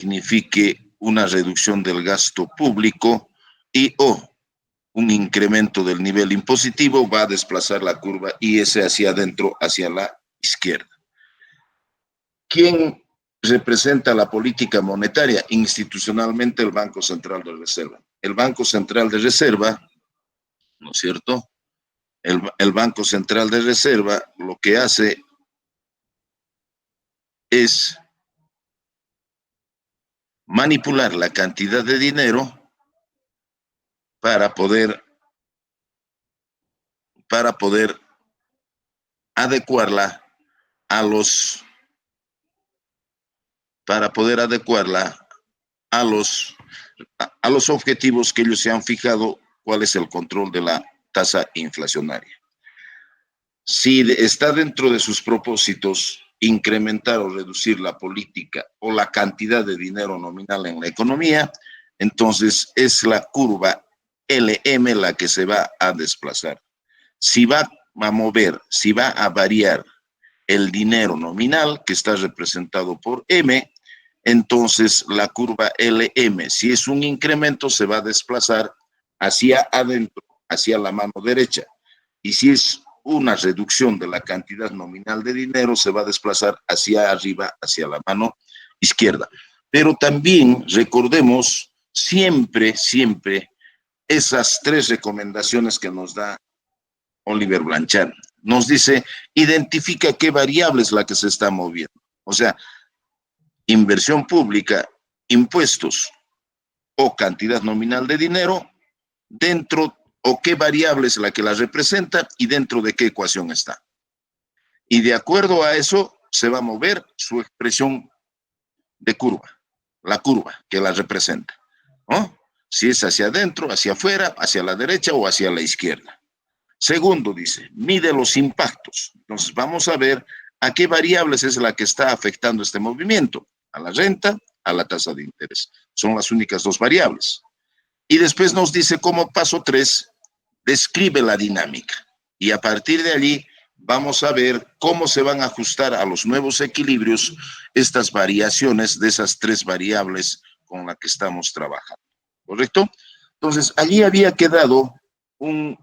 signifique una reducción del gasto público y o un incremento del nivel impositivo, va a desplazar la curva IS hacia adentro, hacia la izquierda. ¿Quién representa la política monetaria? Institucionalmente el Banco Central de Reserva. El Banco Central de Reserva, ¿no es cierto? El Banco Central de Reserva lo que hace es manipular la cantidad de dinero para poder adecuarla a los objetivos que ellos se han fijado, cuál es el control de la tasa inflacionaria. Si está dentro de sus propósitos incrementar o reducir la política o la cantidad de dinero nominal en la economía, entonces es la curva LM la que se va a desplazar. Si va a mover, si va a variar el dinero nominal que está representado por M, entonces la curva LM, si es un incremento, se va a desplazar hacia adentro, hacia la mano derecha. Y si es una reducción de la cantidad nominal de dinero, se va a desplazar hacia arriba, hacia la mano izquierda. Pero también recordemos siempre esas tres recomendaciones que nos da Oliver Blanchard. Nos dice, identifica qué variable es la que se está moviendo. O sea, inversión pública, impuestos o cantidad nominal de dinero, dentro o qué variable es la que la representa y dentro de qué ecuación está. Y de acuerdo a eso se va a mover su expresión de curva, la curva que la representa, ¿no? Si es hacia adentro, hacia afuera, hacia la derecha o hacia la izquierda. Segundo, dice, mide los impactos. Entonces vamos a ver a qué variables es la que está afectando este movimiento, a la renta, a la tasa de interés. Son las únicas dos variables. Y después nos dice como paso 3, describe la dinámica. Y a partir de allí vamos a ver cómo se van a ajustar a los nuevos equilibrios estas variaciones de esas tres variables con las que estamos trabajando. ¿Correcto? Entonces, allí había quedado un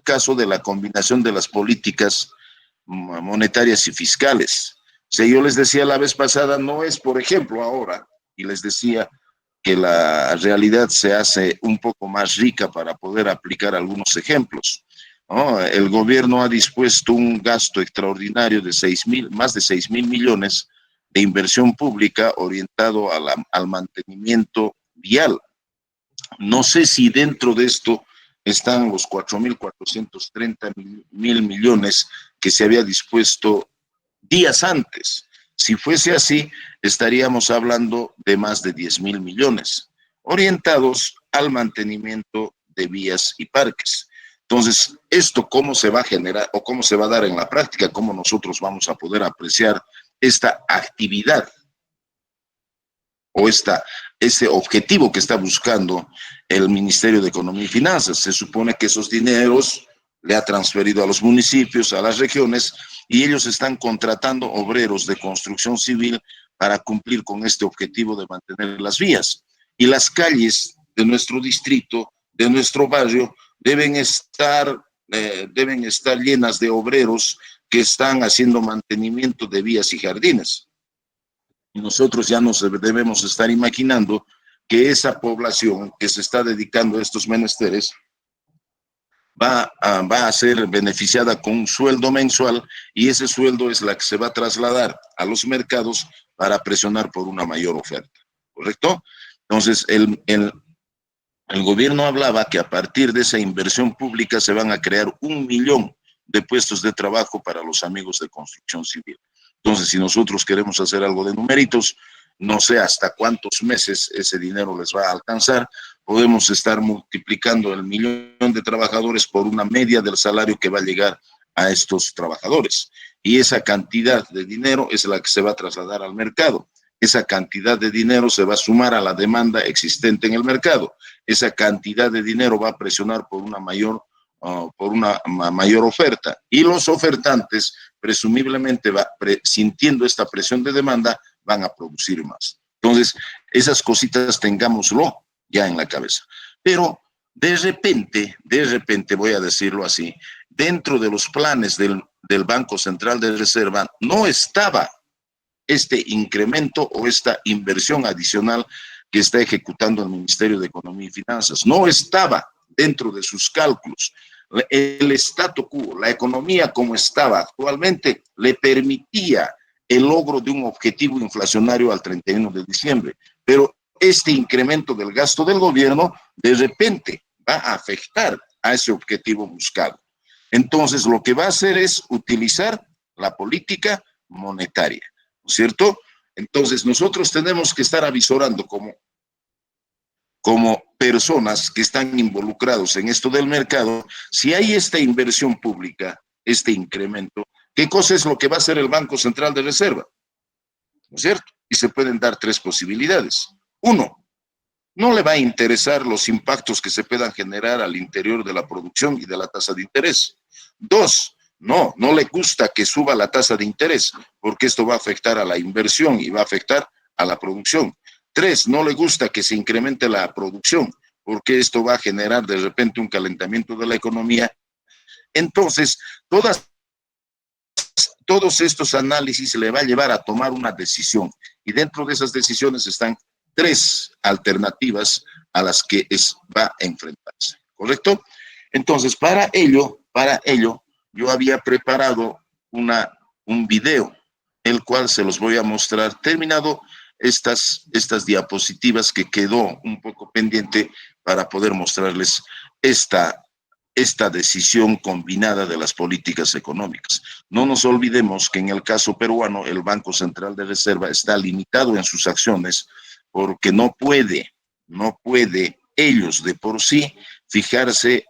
caso de la combinación de las políticas monetarias y fiscales. O sea, yo les decía la vez pasada, no es, por ejemplo, ahora, y les decía que la realidad se hace un poco más rica para poder aplicar algunos ejemplos, ¿no? El gobierno ha dispuesto un gasto extraordinario de más de 6,000 millones de inversión pública orientado al mantenimiento vial. No sé si dentro de esto están los 4,430 mil millones que se había dispuesto días antes. Si fuese así, estaríamos hablando de más de 10,000 millones, orientados al mantenimiento de vías y parques. Entonces, ¿esto cómo se va a generar o cómo se va a dar en la práctica? ¿Cómo nosotros vamos a poder apreciar esta actividad o ese objetivo que está buscando el Ministerio de Economía y Finanzas? Se supone que esos dineros le ha transferido a los municipios, a las regiones, y ellos están contratando obreros de construcción civil para cumplir con este objetivo de mantener las vías. Y las calles de nuestro distrito, de nuestro barrio, deben estar llenas de obreros que están haciendo mantenimiento de vías y jardines. Y nosotros ya nos debemos estar imaginando que esa población que se está dedicando a estos menesteres va a ser beneficiada con un sueldo mensual, y ese sueldo es la que se va a trasladar a los mercados para presionar por una mayor oferta, ¿correcto? Entonces, el gobierno hablaba que a partir de esa inversión pública se van a crear 1 millón de puestos de trabajo para los amigos de construcción civil. Entonces, si nosotros queremos hacer algo de numeritos, no sé hasta cuántos meses ese dinero les va a alcanzar. Podemos estar multiplicando el 1 millón de trabajadores por una media del salario que va a llegar a estos trabajadores. Y esa cantidad de dinero es la que se va a trasladar al mercado. Esa cantidad de dinero se va a sumar a la demanda existente en el mercado. Esa cantidad de dinero va a presionar por una mayor oferta. Y los ofertantes, presumiblemente, sintiendo esta presión de demanda, van a producir más. Entonces, esas cositas tengámoslo ya en la cabeza. Pero de repente, voy a decirlo así, dentro de los planes del Banco Central de Reserva no estaba este incremento o esta inversión adicional que está ejecutando el Ministerio de Economía y Finanzas. No estaba dentro de sus cálculos. El statu quo, la economía como estaba actualmente, le permitía el logro de un objetivo inflacionario al 31 de diciembre. Pero este incremento del gasto del gobierno de repente va a afectar a ese objetivo buscado. Entonces, lo que va a hacer es utilizar la política monetaria, ¿no es cierto? Entonces, nosotros tenemos que estar avisorando como personas que están involucrados en esto del mercado, si hay esta inversión pública, este incremento, ¿qué cosa es lo que va a hacer el Banco Central de Reserva? ¿No es cierto? Y se pueden dar tres posibilidades. Uno, no le va a interesar los impactos que se puedan generar al interior de la producción y de la tasa de interés. Dos, no le gusta que suba la tasa de interés, porque esto va a afectar a la inversión y va a afectar a la producción. Tres, no le gusta que se incremente la producción, porque esto va a generar de repente un calentamiento de la economía. Entonces, todos estos análisis le va a llevar a tomar una decisión, y dentro de esas decisiones están tres alternativas a las que va a enfrentarse, ¿correcto? Entonces, para ello, yo había preparado un video, el cual se los voy a mostrar terminado estas diapositivas, que quedó un poco pendiente para poder mostrarles esta decisión combinada de las políticas económicas. No nos olvidemos que en el caso peruano el Banco Central de Reserva está limitado en sus acciones porque no puede ellos de por sí fijarse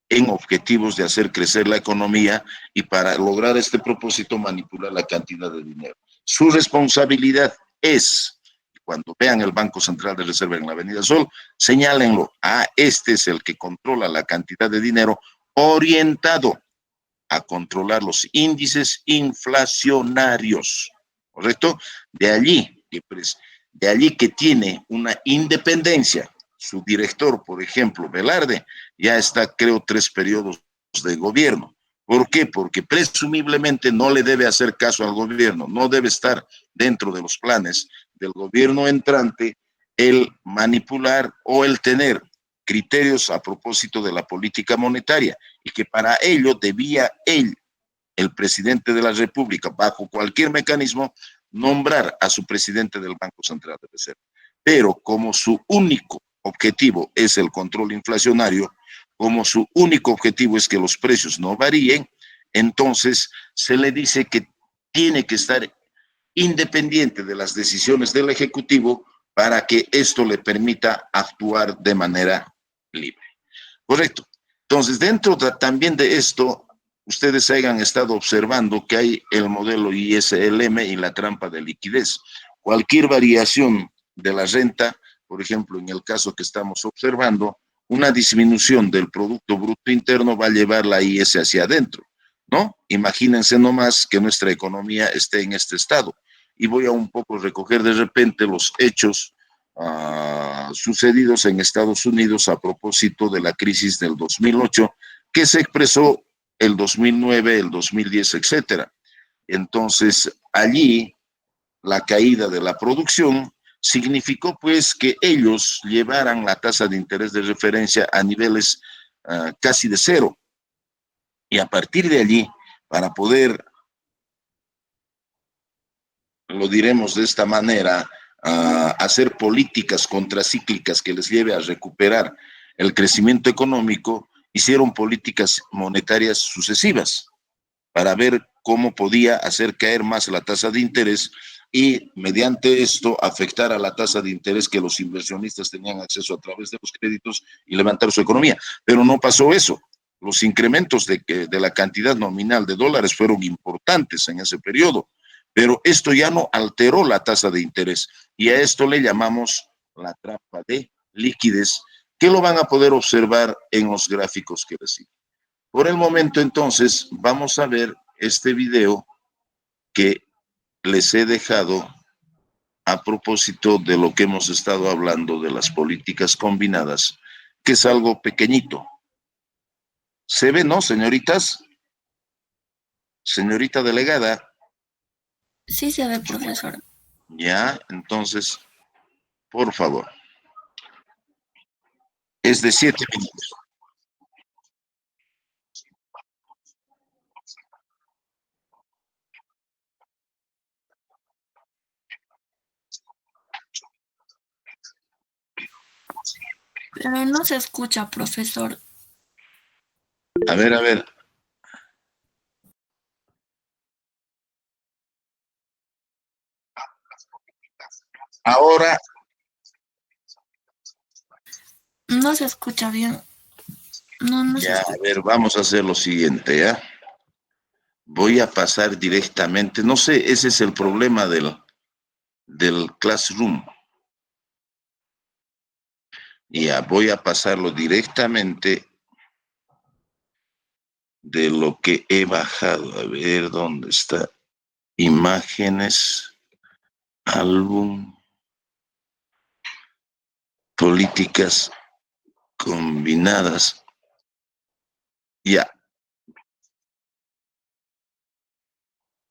en objetivos de hacer crecer la economía y para lograr este propósito manipular la cantidad de dinero. Su responsabilidad es, cuando vean el Banco Central de Reserva en la Avenida Sol, señálenlo, este es el que controla la cantidad de dinero orientado a controlar los índices inflacionarios, ¿correcto? De allí que tiene una independencia. Su director, por ejemplo, Velarde, ya está, creo, 3 periodos de gobierno. ¿Por qué? Porque presumiblemente no le debe hacer caso al gobierno, no debe estar dentro de los planes del gobierno entrante el manipular o el tener criterios a propósito de la política monetaria, y que para ello debía el presidente de la República, bajo cualquier mecanismo, nombrar a su presidente del Banco Central de Reserva. Pero como su único objetivo es el control inflacionario, como su único objetivo es que los precios no varíen, entonces se le dice que tiene que estar independiente de las decisiones del Ejecutivo para que esto le permita actuar de manera libre. Correcto. Entonces, dentro también de esto, ustedes hayan estado observando que hay el modelo ISLM y la trampa de liquidez. Cualquier variación de la renta, por ejemplo, en el caso que estamos observando, una disminución del Producto Bruto Interno va a llevar la IS hacia adentro, ¿no? Imagínense nomás que nuestra economía esté en este estado. Y voy a un poco recoger de repente los hechos sucedidos en Estados Unidos a propósito de la crisis del 2008, que se expresó el 2009, el 2010, etcétera. Entonces, allí la caída de la producción significó pues que ellos llevaran la tasa de interés de referencia a niveles casi de cero. Y a partir de allí, para poder, lo diremos de esta manera, hacer políticas contracíclicas que les lleve a recuperar el crecimiento económico, hicieron políticas monetarias sucesivas para ver cómo podía hacer caer más la tasa de interés y mediante esto afectar a la tasa de interés que los inversionistas tenían acceso a través de los créditos y levantar su economía. Pero no pasó eso. Los incrementos de la cantidad nominal de dólares fueron importantes en ese periodo, pero esto ya no alteró la tasa de interés, y a esto le llamamos la trampa de liquidez, que lo van a poder observar en los gráficos que reciben. Por el momento, entonces, vamos a ver este video que les he dejado a propósito de lo que hemos estado hablando de las políticas combinadas, que es algo pequeñito. ¿Se ve, no, señoritas? Señorita delegada. Sí se ve, profesor. Ya, entonces, por favor. Es de 7 minutos. Pero no se escucha, profesor. A ver, a ver. Ahora. No se escucha bien. No se Ya, escucha. a ver, vamos a hacer lo siguiente, ¿ya? Voy a pasar directamente, no sé, ese es el problema del Classroom. Ya, voy a pasarlo directamente de lo que he bajado. A ver, ¿dónde está? Imágenes, álbum, políticas combinadas. Ya.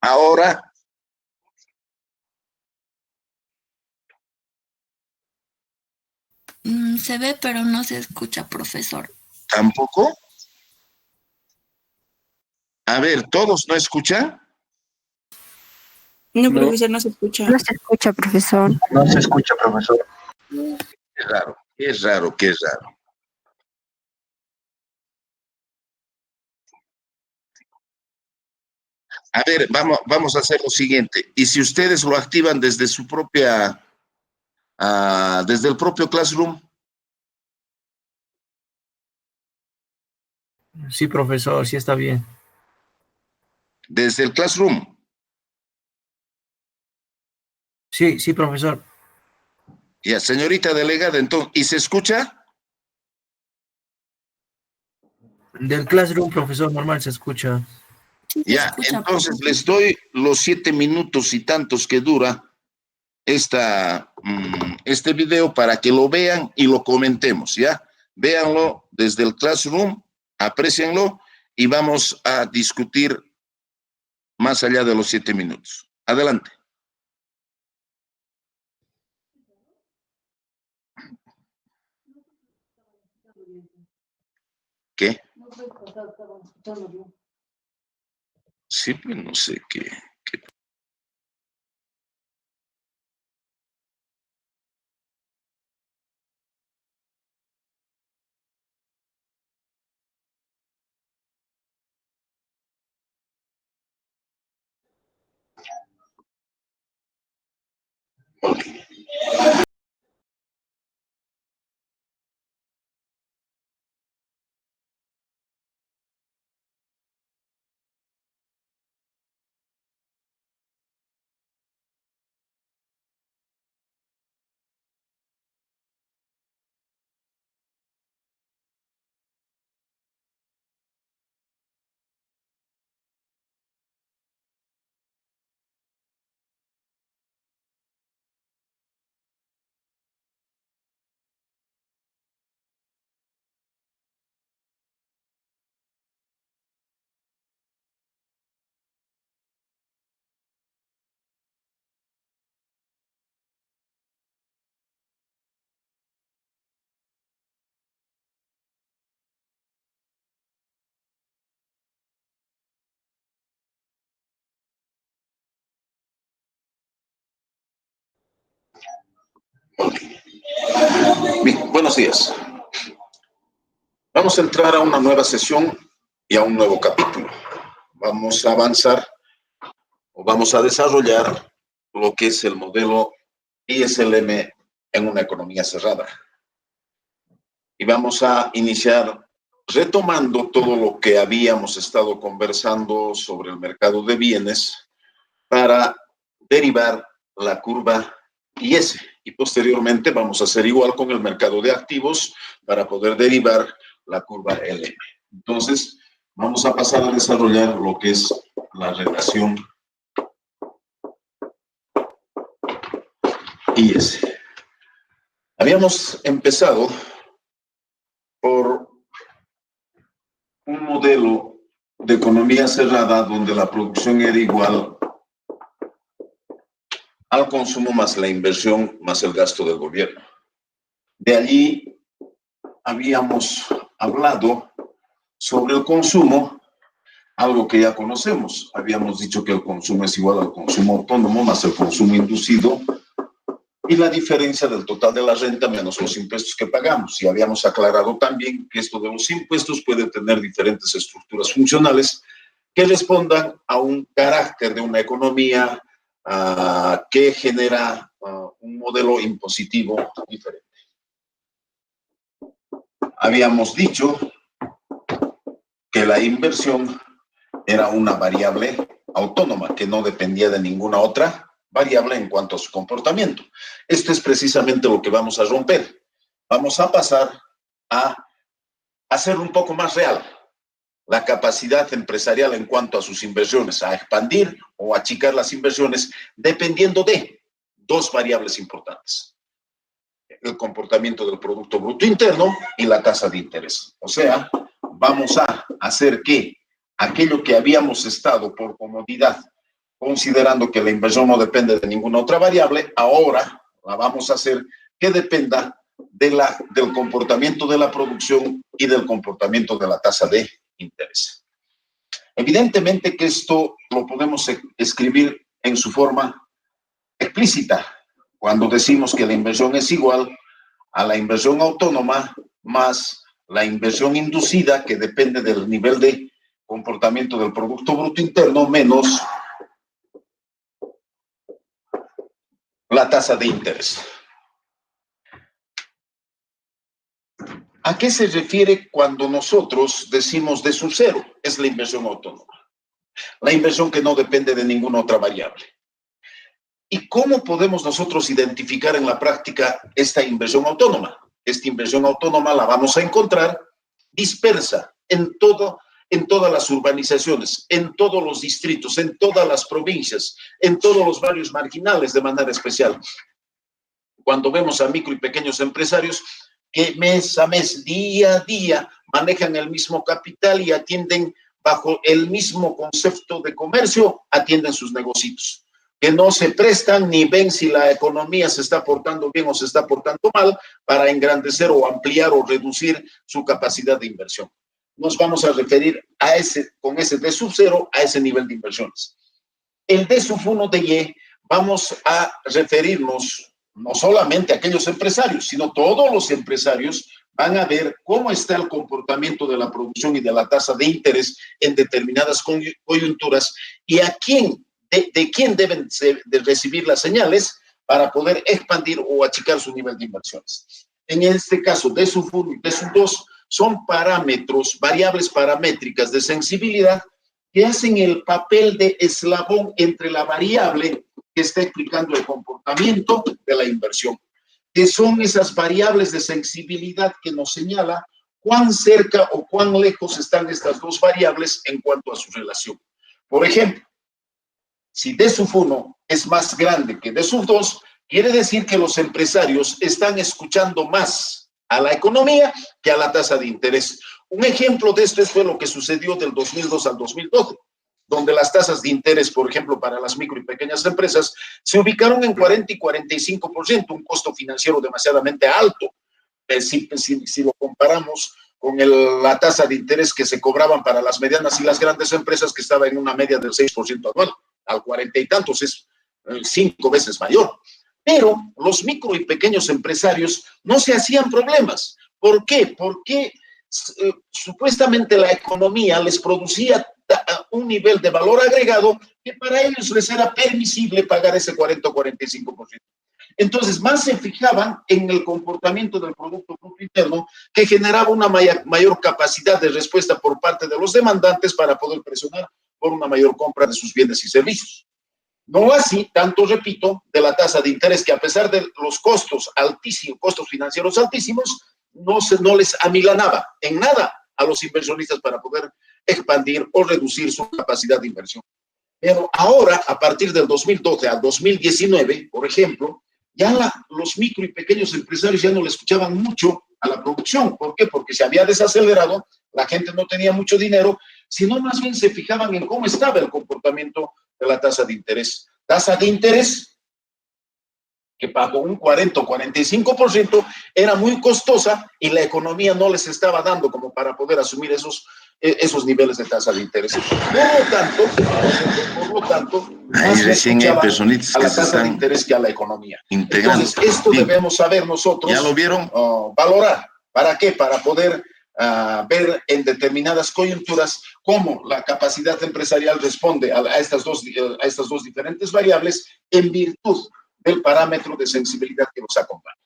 Ahora, Se ve, pero no se escucha, profesor. ¿tampoco? A ver, ¿todos no escuchan? No, No, profesor, no se escucha. No se escucha, profesor. no se escucha, profesor. Qué raro, qué raro, qué raro. A ver, vamos a hacer lo siguiente. Y si ustedes lo activan desde su propia, desde el propio Classroom, Sí, profesor, sí está bien. desde el Classroom. Sí, sí, profesor. Ya, señorita delegada, entonces, ¿y se escucha? Del Classroom, profesor, normal se escucha. Sí se Ya, escucha, entonces profesor. les doy los 7 minutos y tantos que dura este video para que lo vean y lo comentemos, ¿ya? Véanlo desde el Classroom, aprecienlo y vamos a discutir más allá de los 7 minutos. Adelante. ¿Qué? Sí, pues no sé qué. Bien, buenos días. Vamos a entrar a una nueva sesión y a un nuevo capítulo. Vamos a avanzar o vamos a desarrollar lo que es el modelo ISLM en una economía cerrada. Y vamos a iniciar retomando todo lo que habíamos estado conversando sobre el mercado de bienes para derivar la curva IS. Y posteriormente vamos a hacer igual con el mercado de activos para poder derivar la curva LM. Entonces, vamos a pasar a desarrollar lo que es la relación IES. Habíamos empezado por un modelo de economía cerrada donde la producción era igual al consumo más la inversión más el gasto del gobierno. De allí habíamos hablado sobre el consumo, algo que ya conocemos. Habíamos dicho que el consumo es igual al consumo autónomo más el consumo inducido y la diferencia del total de la renta menos los impuestos que pagamos. Y habíamos aclarado también que esto de los impuestos puede tener diferentes estructuras funcionales que respondan a un carácter de una economía que genera un modelo impositivo diferente. Habíamos dicho que la inversión era una variable autónoma que no dependía de ninguna otra variable en cuanto a su comportamiento. Esto es precisamente lo que vamos a romper. Vamos a pasar a hacer un poco más real la capacidad empresarial en cuanto a sus inversiones, a expandir o achicar las inversiones dependiendo de dos variables importantes: el comportamiento del Producto Bruto Interno y la tasa de interés. O sea, vamos a hacer que aquello que habíamos estado por comodidad considerando que la inversión no depende de ninguna otra variable, ahora la vamos a hacer que dependa del comportamiento de la producción y del comportamiento de la tasa de interés. Evidentemente que esto lo podemos escribir en su forma explícita, cuando decimos que la inversión es igual a la inversión autónoma más la inversión inducida, que depende del nivel de comportamiento del Producto Bruto Interno, menos la tasa de interés. ¿A qué se refiere cuando nosotros decimos de su cero? Es la inversión autónoma, la inversión que no depende de ninguna otra variable. ¿Y cómo podemos nosotros identificar en la práctica esta inversión autónoma? Esta inversión autónoma la vamos a encontrar dispersa en todas las urbanizaciones, en todos los distritos, en todas las provincias, en todos los barrios marginales de manera especial. Cuando vemos a micro y pequeños empresarios que mes a mes, día a día, manejan el mismo capital y atienden bajo el mismo concepto de comercio, atienden sus negocios, que no se prestan ni ven si la economía se está portando bien o se está portando mal para engrandecer o ampliar o reducir su capacidad de inversión. Nos vamos a referir con ese D sub 0 a ese nivel de inversiones. El D sub 1 de Y vamos a referirnos no solamente a aquellos empresarios, sino todos los empresarios van a ver cómo está el comportamiento de la producción y de la tasa de interés en determinadas coyunturas y a quién, de quién deben de recibir las señales para poder expandir o achicar su nivel de inversiones. En este caso, D sub 1 y D sub 2 son parámetros, variables paramétricas de sensibilidad que hacen el papel de eslabón entre la variable que está explicando el comportamiento de la inversión, que son esas variables de sensibilidad que nos señala cuán cerca o cuán lejos están estas dos variables en cuanto a su relación. Por ejemplo, si D sub 1 es más grande que D sub 2, quiere decir que los empresarios están escuchando más a la economía que a la tasa de interés. Un ejemplo de esto fue lo que sucedió del 2002 al 2012, donde las tasas de interés, por ejemplo, para las micro y pequeñas empresas, se ubicaron en 40 y 45%, un costo financiero demasiadamente alto. Si lo comparamos con la tasa de interés que se cobraban para las medianas y las grandes empresas, que estaba en una media del 6% anual, al 40 y tantos es 5 veces mayor. Pero los micro y pequeños empresarios no se hacían problemas. ¿Por qué? Porque supuestamente la economía les producía un nivel de valor agregado que para ellos les era permisible pagar ese 40 o 45%. Entonces, más se fijaban en el comportamiento del Producto Bruto Interno, que generaba una mayor capacidad de respuesta por parte de los demandantes para poder presionar por una mayor compra de sus bienes y servicios. No así, tanto repito, de la tasa de interés, que a pesar de los costos altísimos, costos financieros altísimos, no les amilanaba en nada a los inversionistas para poder expandir o reducir su capacidad de inversión. Pero ahora, a partir del 2012 al 2019, por ejemplo, ya los micro y pequeños empresarios ya no le escuchaban mucho a la producción. ¿Por qué? Porque se había desacelerado, la gente no tenía mucho dinero, sino más bien se fijaban en cómo estaba el comportamiento de la tasa de interés. Tasa de interés que pagó un 40 o 45%, era muy costosa y la economía no les estaba dando como para poder asumir esos niveles de tasa de interés. Por lo tanto, ahí recién hay personitas a que la se tasa de están interés que a la economía. integrando. Entonces, esto Bien. debemos saber nosotros. ¿Ya lo vieron? Valorar. ¿Para qué? Para poder ver en determinadas coyunturas cómo la capacidad empresarial responde a estas dos diferentes variables en virtud del parámetro de sensibilidad que nos acompaña.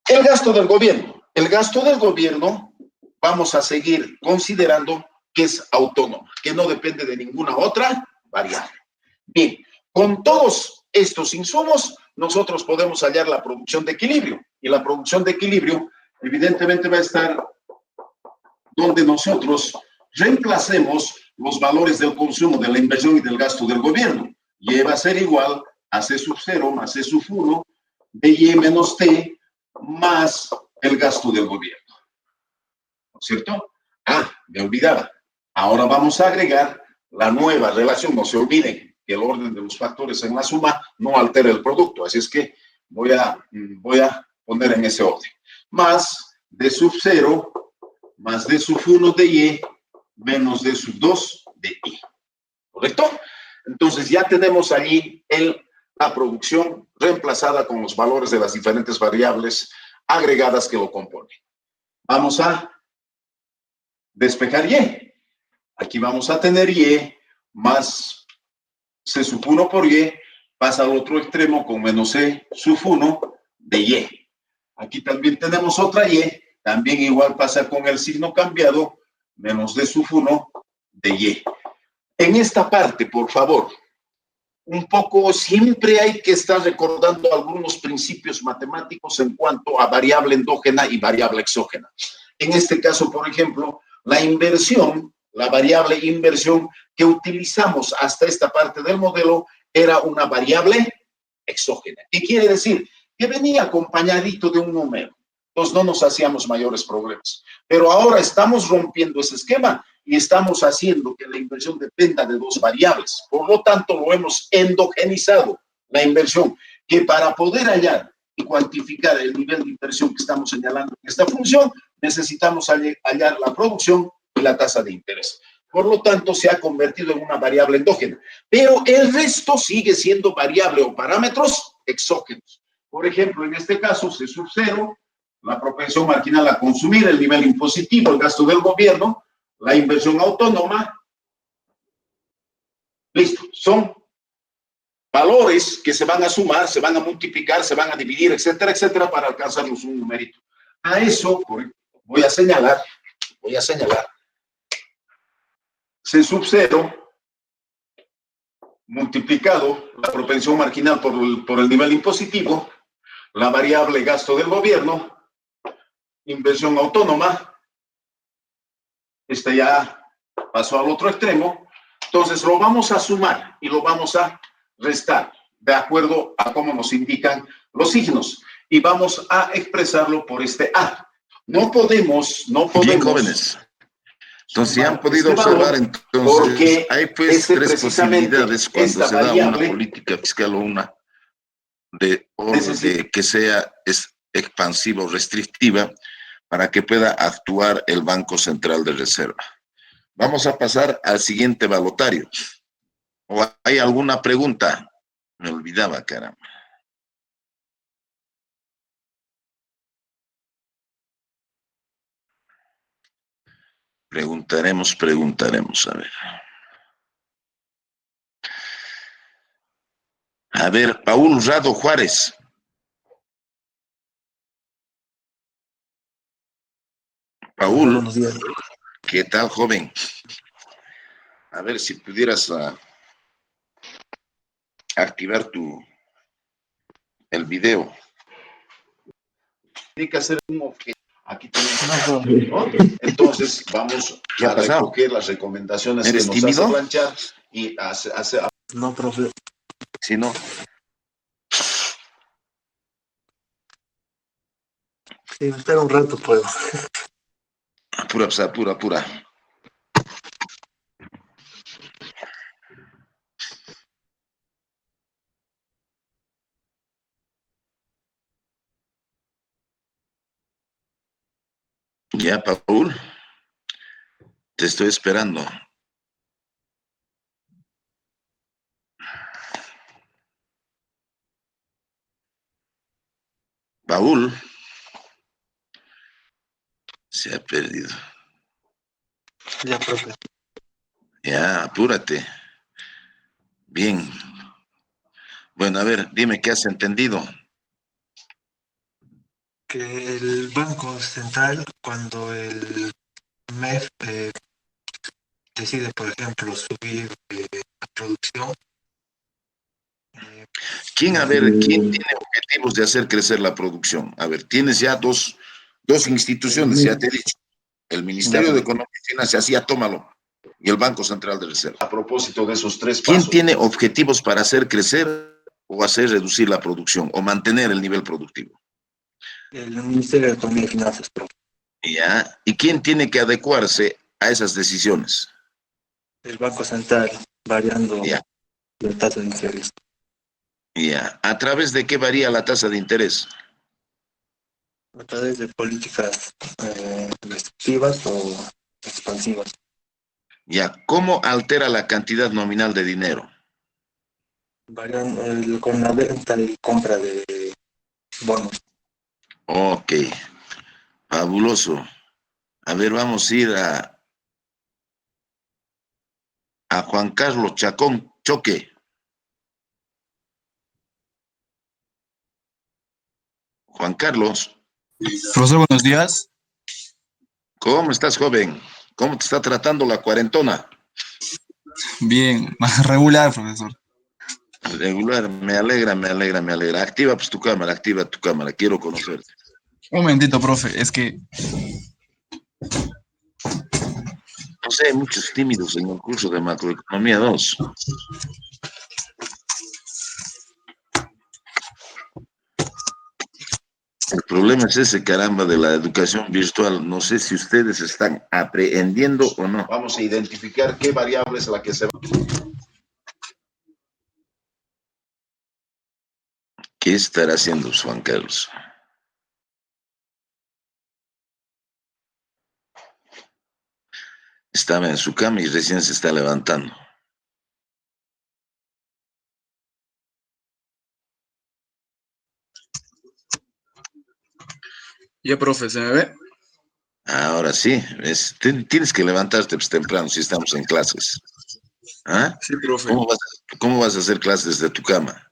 El gasto del gobierno. El gasto del gobierno vamos a seguir considerando que es autónomo, que no depende de ninguna otra variable. Bien, con todos estos insumos, nosotros podemos hallar la producción de equilibrio. Y la producción de equilibrio, evidentemente, va a estar donde nosotros reemplacemos los valores del consumo, de la inversión y del gasto del gobierno. Y va a ser igual a C sub 0 más C sub 1 de Y menos T más el gasto del gobierno. ¿No es cierto? Me olvidaba. Ahora vamos a agregar la nueva relación. No se olviden que el orden de los factores en la suma no altera el producto. Así es que voy a poner en ese orden. Más D sub 0 más D sub 1 de Y menos D sub 2 de Y. ¿Correcto? Entonces ya tenemos allí la producción reemplazada con los valores de las diferentes variables agregadas que lo componen. Vamos a despejar Y. Aquí vamos a tener Y más C sub 1 por Y, pasa al otro extremo con menos C sub 1 de Y. Aquí también tenemos otra Y, también igual pasa con el signo cambiado, menos D sub 1 de Y. En esta parte, por favor, un poco siempre hay que estar recordando algunos principios matemáticos en cuanto a variable endógena y variable exógena. En este caso, por ejemplo, la inversión, la variable inversión que utilizamos hasta esta parte del modelo era una variable exógena. ¿Qué quiere decir? Que venía acompañadito de un número. Entonces no nos hacíamos mayores problemas. Pero ahora estamos rompiendo ese esquema y estamos haciendo que la inversión dependa de dos variables. Por lo tanto, lo hemos endogenizado, la inversión, que para poder hallar y cuantificar el nivel de inversión que estamos señalando en esta función, necesitamos hallar la producción y la tasa de interés. Por lo tanto, se ha convertido en una variable endógena. Pero el resto sigue siendo variable o parámetros exógenos. Por ejemplo, en este caso, C sub 0, la propensión marginal a consumir, el nivel impositivo, el gasto del gobierno, la inversión autónoma. Listo, son valores que se van a sumar, se van a multiplicar, se van a dividir, etcétera, etcétera, para alcanzarnos un numerito. A eso voy a señalar C sub 0 multiplicado la propensión marginal por el nivel impositivo, la variable gasto del gobierno, inversión autónoma, ya pasó al otro extremo, entonces lo vamos a sumar y lo vamos a restar de acuerdo a cómo nos indican los signos y vamos a expresarlo por este A. No podemos. Bien, jóvenes. Entonces, ya han podido observar, entonces, hay pues tres posibilidades cuando se da una política fiscal o una de orden de que sea expansiva o restrictiva para que pueda actuar el Banco Central de Reserva. Vamos a pasar al siguiente balotario. ¿O hay alguna pregunta? Me olvidaba, caramba. Preguntaremos, a ver. A ver, Paul Rado Juárez. Paul, buenos días. ¿Qué tal, joven? A ver si pudieras activar el video. Tiene que hacer un objetivo. Aquí tenemos. ¿No? Entonces, vamos a recoger las recomendaciones que nos tímido? hace Blanchard y hace. No, profe. Si no. Sí, espera un rato, puedo. Apura, pues, apura, apura. Ya, Paul, te estoy esperando. Paul se ha perdido. Ya, profe. Ya, apúrate. Bien. Bueno, a ver, dime qué has entendido. Que el Banco Central, cuando el MEF decide, por ejemplo, subir la producción, ¿Quién, a ver, quién tiene objetivos de hacer crecer la producción? A ver, tienes ya dos el instituciones, ya MEF, te he dicho. El ya, Ministerio de Economía y Finanzas, así ya tómalo. Y el Banco Central de Reserva. A propósito de esos tres ¿Quién pasos. tiene objetivos para hacer crecer o hacer reducir la producción o mantener el nivel productivo? el Ministerio de Economía y Finanzas, profe. ¿Ya? ¿Y quién tiene que adecuarse a esas decisiones? El Banco Central, variando Ya, la tasa de interés ya. ¿A través de qué varía la tasa de interés? a través de políticas restrictivas o expansivas, Ya. ¿Cómo altera la cantidad nominal de dinero? variando con la venta y compra de bonos. Ok, fabuloso. A ver, vamos a ir a Juan Carlos Chacón Choque. Juan Carlos, Profesor, buenos días. ¿cómo estás, joven? ¿Cómo te está tratando la cuarentona? Bien, más regular, profesor. Regular, me alegra, me alegra, me alegra. Activa pues activa tu cámara, quiero conocerte. Un momentito, profe, es que No sé, hay muchos tímidos en el curso de macroeconomía 2. El problema es ese caramba de la educación virtual. No sé si ustedes están aprendiendo o no. Vamos a identificar qué variable es la que se va. ¿Qué estará haciendo Juan Carlos? Estaba en su cama y recién se está levantando. ya, profe, ¿se me ve? Ahora sí, tienes que levantarte pues, temprano si estamos en clases. ¿Ah? Sí, profe. ¿Cómo vas a hacer clases desde tu cama?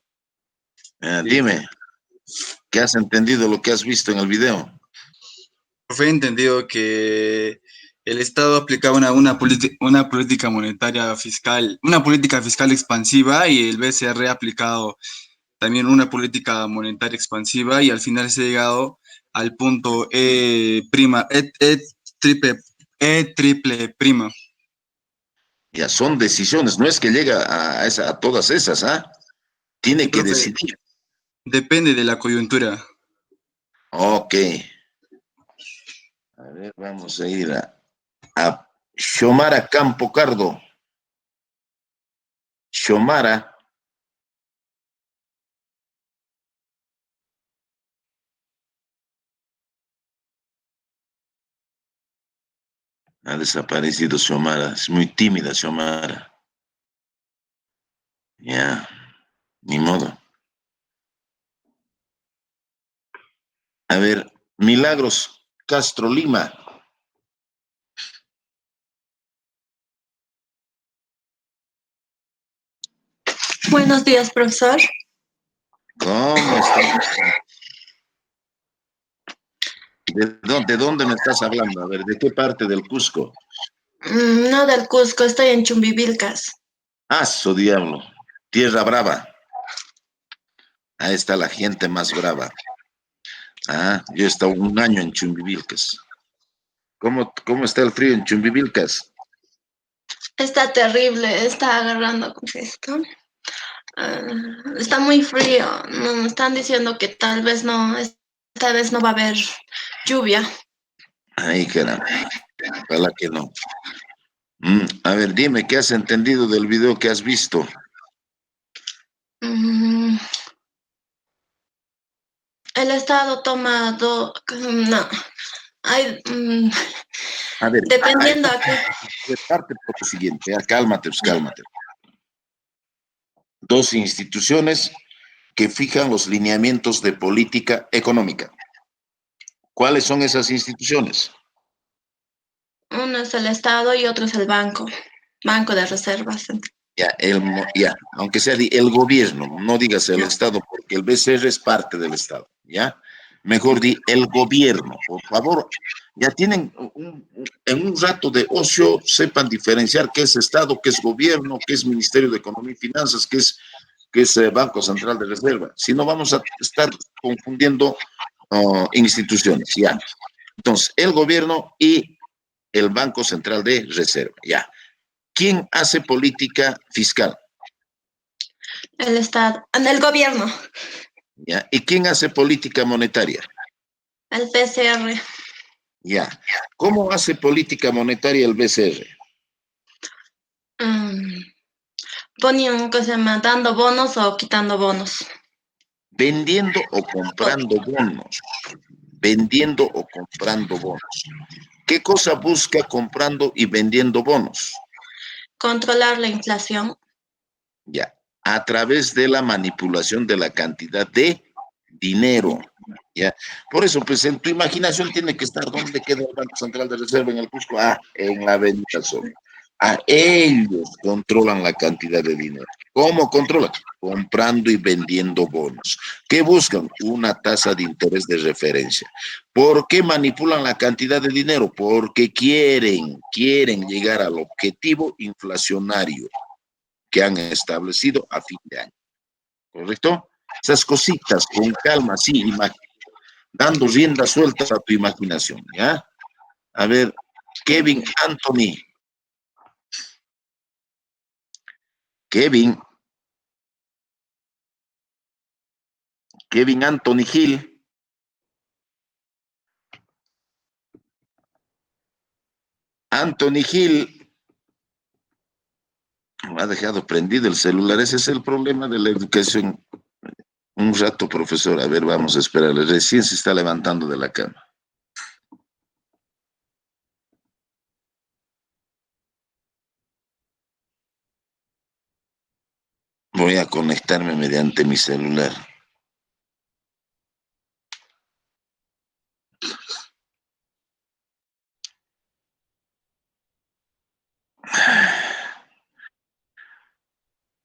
Sí. Dime, ¿qué has entendido lo que has visto en el video? Profe, he entendido que el Estado aplicaba una política monetaria fiscal, una política fiscal expansiva y el BCR ha aplicado también una política monetaria expansiva y al final se ha llegado al punto triple, E triple prima. Ya son decisiones, no es que llega a todas esas, ¿ah? Sí, Tiene que profe, decidir. depende de la coyuntura. Ok. A ver, vamos a ir a Xiomara Campo Cardo. Xiomara. Ha desaparecido Xiomara. Es muy tímida Xiomara. Ya, ni modo. A ver, Milagros Castro Lima. Buenos días, profesor. ¿Cómo estás? ¿De dónde me estás hablando? A ver, ¿de qué parte del Cusco? No del Cusco, estoy en Chumbivilcas. Ah, su diablo. Tierra brava. Ahí está la gente más brava. Ah, yo he estado un año en Chumbivilcas. ¿Cómo está el frío en Chumbivilcas? Está terrible, está agarrando con esto. Está muy frío. No, están diciendo que tal vez no esta vez no va a haber lluvia. Ay, caramba, ojalá que no. A ver, dime, ¿qué has entendido del video que has visto? Mm, el Estado toma no, hay, A ver, dependiendo a qué. parte por lo siguiente, cálmate, pues cálmate. Dos instituciones que fijan los lineamientos de política económica. ¿Cuáles son esas instituciones? Uno es el Estado y otro es el Banco de Reservas. Ya, aunque sea el gobierno, no digas el Estado, porque el BCR es parte del Estado, ¿ya? Mejor di el gobierno, por favor. Ya tienen en un rato de ocio, sepan diferenciar qué es Estado, qué es gobierno, qué es Ministerio de Economía y Finanzas, qué es Banco Central de Reserva. Si no, vamos a estar confundiendo instituciones, ya. Entonces, el gobierno y el Banco Central de Reserva, ya. ¿Quién hace política fiscal? El Estado, el gobierno, ¿Ya? ¿Y quién hace política monetaria? el PCR, Ya. ¿Cómo hace política monetaria el BCR? ponían, ¿qué se llama? Dando bonos o quitando bonos. Vendiendo o comprando bonos. Vendiendo o comprando bonos. ¿Qué cosa busca comprando y vendiendo bonos? Controlar la inflación. Ya. A través de la manipulación de la cantidad de dinero. ¿Ya? Por eso, pues en tu imaginación tiene que estar dónde queda el Banco Central de Reserva en el Cusco. En la Avenida Sol. Ellos controlan la cantidad de dinero. ¿Cómo controlan? Comprando y vendiendo bonos. ¿Qué buscan? Una tasa de interés de referencia. ¿Por qué manipulan la cantidad de dinero? Porque quieren llegar al objetivo inflacionario que han establecido a fin de año. ¿Correcto? Esas cositas con calma, sí, dando rienda suelta a tu imaginación, ¿ya? A ver, Kevin Anthony. Kevin Anthony Hill. Anthony Hill me ha dejado prendido el celular. Ese es el problema de la educación. Un rato, profesor. A ver, vamos a esperarle. Recién se está levantando de la cama. Voy a conectarme mediante mi celular.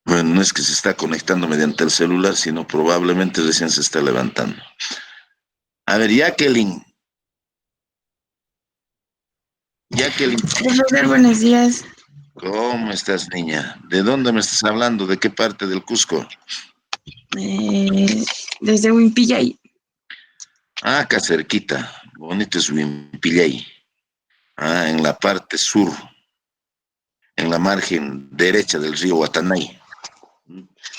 Bueno, no es que se está conectando mediante el celular, sino probablemente recién se está levantando. A ver, Jacqueline. Profesor, buenos días. ¿Cómo estás, niña? ¿De dónde me estás hablando? ¿De qué parte del Cusco? Desde Huimpillay. Acá cerquita. Bonito es Huimpillay. En la parte sur, en la margen derecha del río Guatanay.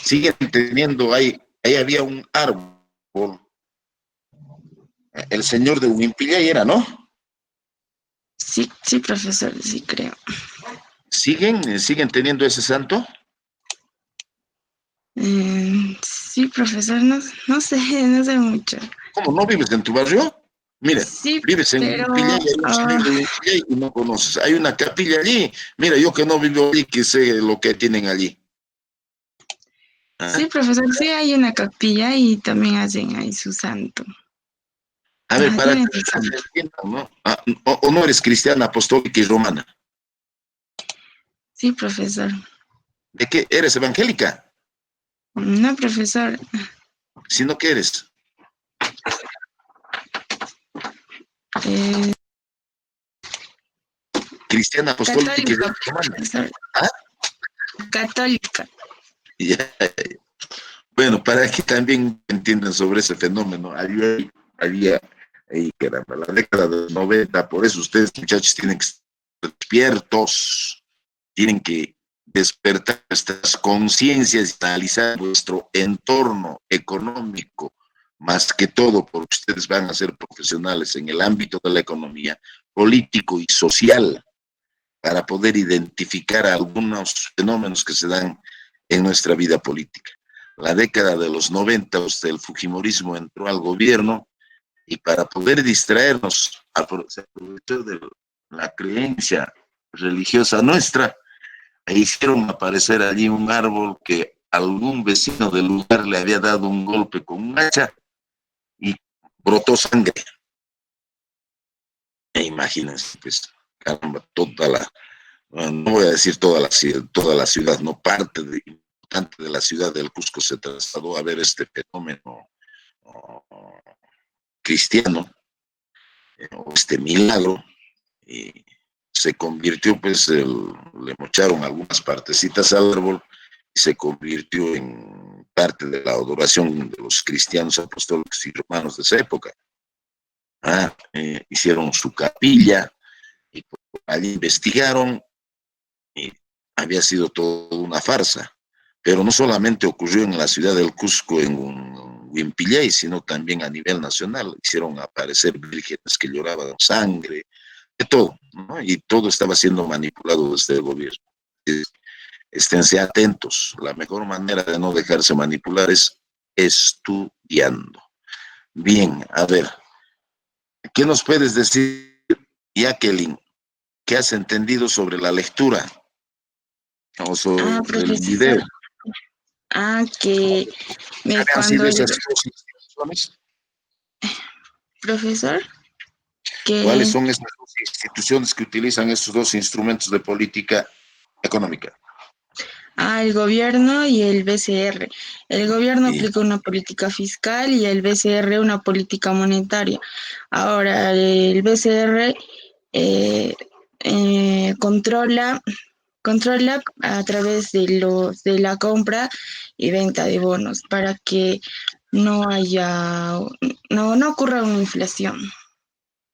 Siguen teniendo, ahí había un árbol. El señor de Huimpillay era, ¿no? Sí, profesor, sí creo. ¿Siguen teniendo ese santo? Sí, profesor, no sé mucho. ¿Cómo no vives en tu barrio? Mira, Sí, vives en pero Huimpillay, hay un señor de Huimpillay y no conoces. Hay una capilla allí. Mira, yo que no vivo allí, que sé lo que tienen allí. sí, profesor, sí hay una capilla y también hacen ahí su santo. A ver, para tienen que su santo. ¿no? O no eres cristiana, apostólica y romana. Sí, profesor. ¿De qué? ¿Eres evangélica? No, profesor. ¿Sino qué eres? Cristiana, apostólica y Católica, romana. profesor. ¿Ah? Católica. Ya. Bueno, para que también entiendan sobre ese fenómeno, había ahí, caramba, la década de los 90, por eso ustedes, muchachos, tienen que estar despiertos, tienen que despertar nuestras conciencias y analizar nuestro entorno económico, más que todo porque ustedes van a ser profesionales en el ámbito de la economía, político y social, para poder identificar algunos fenómenos que se dan en nuestra vida política. La década de los 90, el fujimorismo entró al gobierno y para poder distraernos, se aprovechó de la creencia religiosa nuestra e hicieron aparecer allí un árbol que algún vecino del lugar le había dado un golpe con un hacha y brotó sangre. E imagínense, pues, caramba, no voy a decir toda la ciudad, no parte importante de la ciudad del Cusco se trasladó a ver este fenómeno cristiano, este milagro, y se convirtió, pues, le mocharon algunas partecitas al árbol y se convirtió en parte de la adoración de los cristianos apostólicos y romanos de esa época. Hicieron su capilla y allí investigaron y había sido toda una farsa. Pero no solamente ocurrió en la ciudad del Cusco, en Huimpillay, sino también a nivel nacional. Hicieron aparecer vírgenes que lloraban sangre, de todo, ¿no? Y todo estaba siendo manipulado desde el gobierno. Esténse atentos. La mejor manera de no dejarse manipular es estudiando. Bien, a ver, ¿qué nos puedes decir, Jacqueline? ¿Qué has entendido sobre la lectura o sobre el video? Profesor. Que ¿Han sido cuando el esas dos instituciones? profesor, ¿Cuáles que son esas dos instituciones que utilizan estos dos instrumentos de política económica? el gobierno y el BCR. El gobierno Y, aplica una política fiscal y el BCR una política monetaria. Ahora, el BCR eh, controla a través de la compra y venta de bonos para que no ocurra una inflación.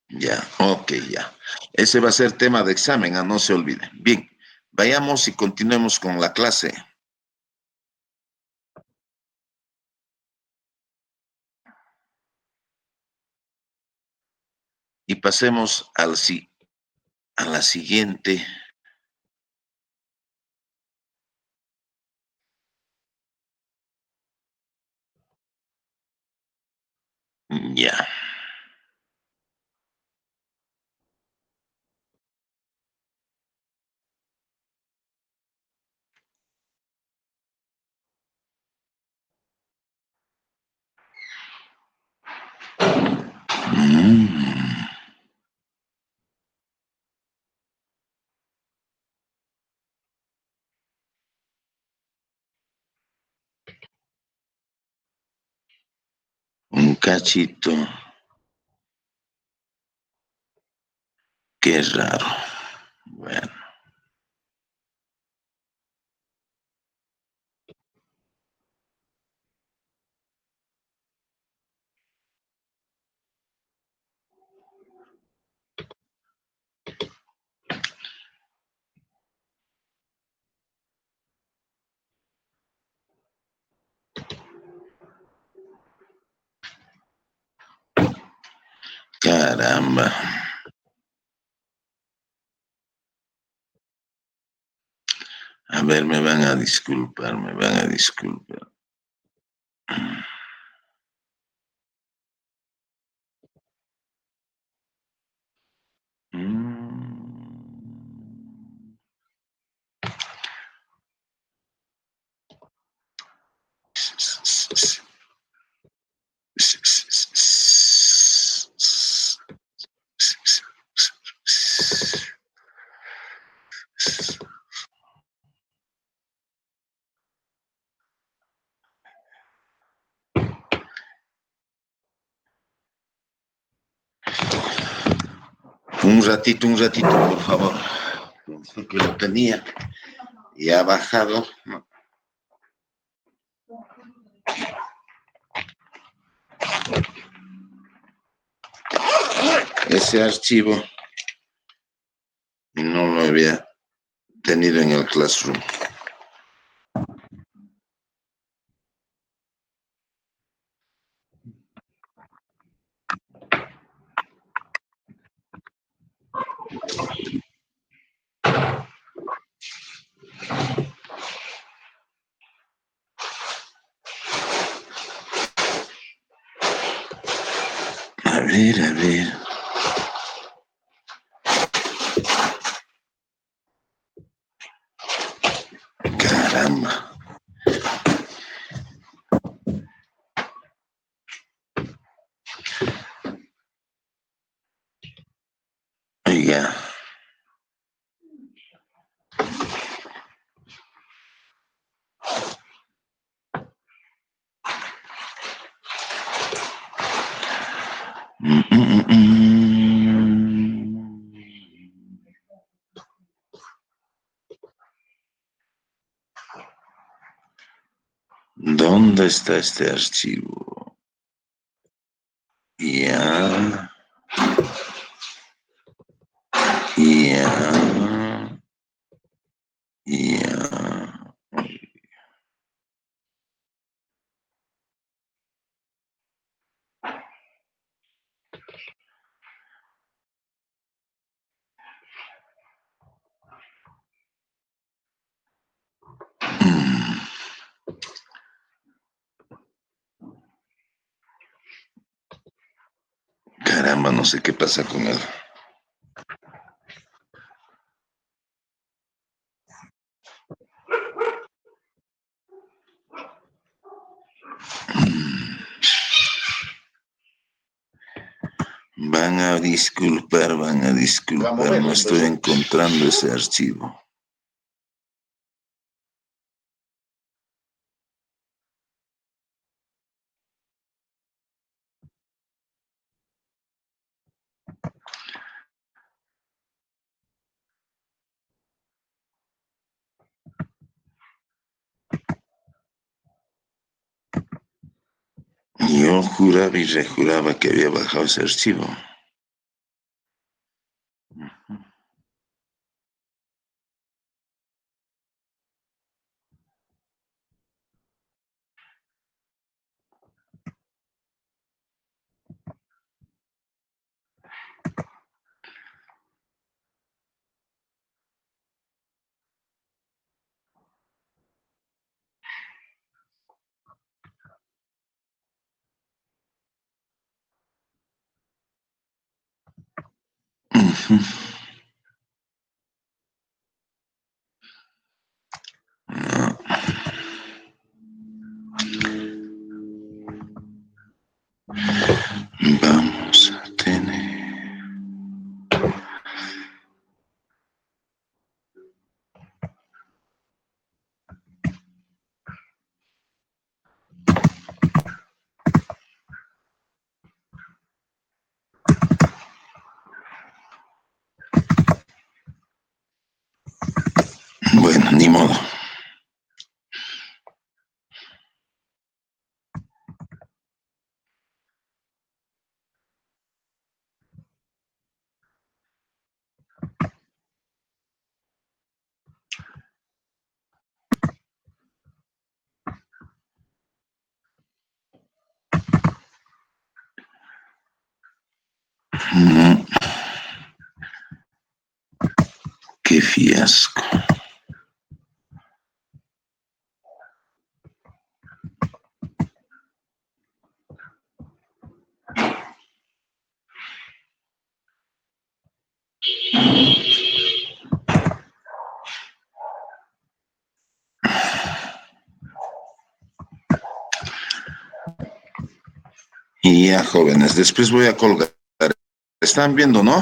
ya, ok, ya. Ese va a ser tema de examen, no se olviden. Bien, vayamos y continuemos con la clase. Y pasemos a la siguiente. Ya. Mm. Un cachito. Qué raro. Bueno. Caramba. A ver, me van a disculpar. Mm. Un ratito, por favor. Pensé que lo tenía y ha bajado. Ese archivo y no lo había tenido en el Classroom. ver, a ver. Caramba. Oiga. ¿Dónde está este archivo? Ya. Ya. Ya. Caramba, no sé qué pasa con él. Van a disculpar, no estoy encontrando ese archivo. Yo juraba y rejuraba que había bajado ese archivo. No. Vamos a tener... Bueno, ni modo. Qué fiasco. Y ya, jóvenes, después voy a colgar. ¿Están viendo, no?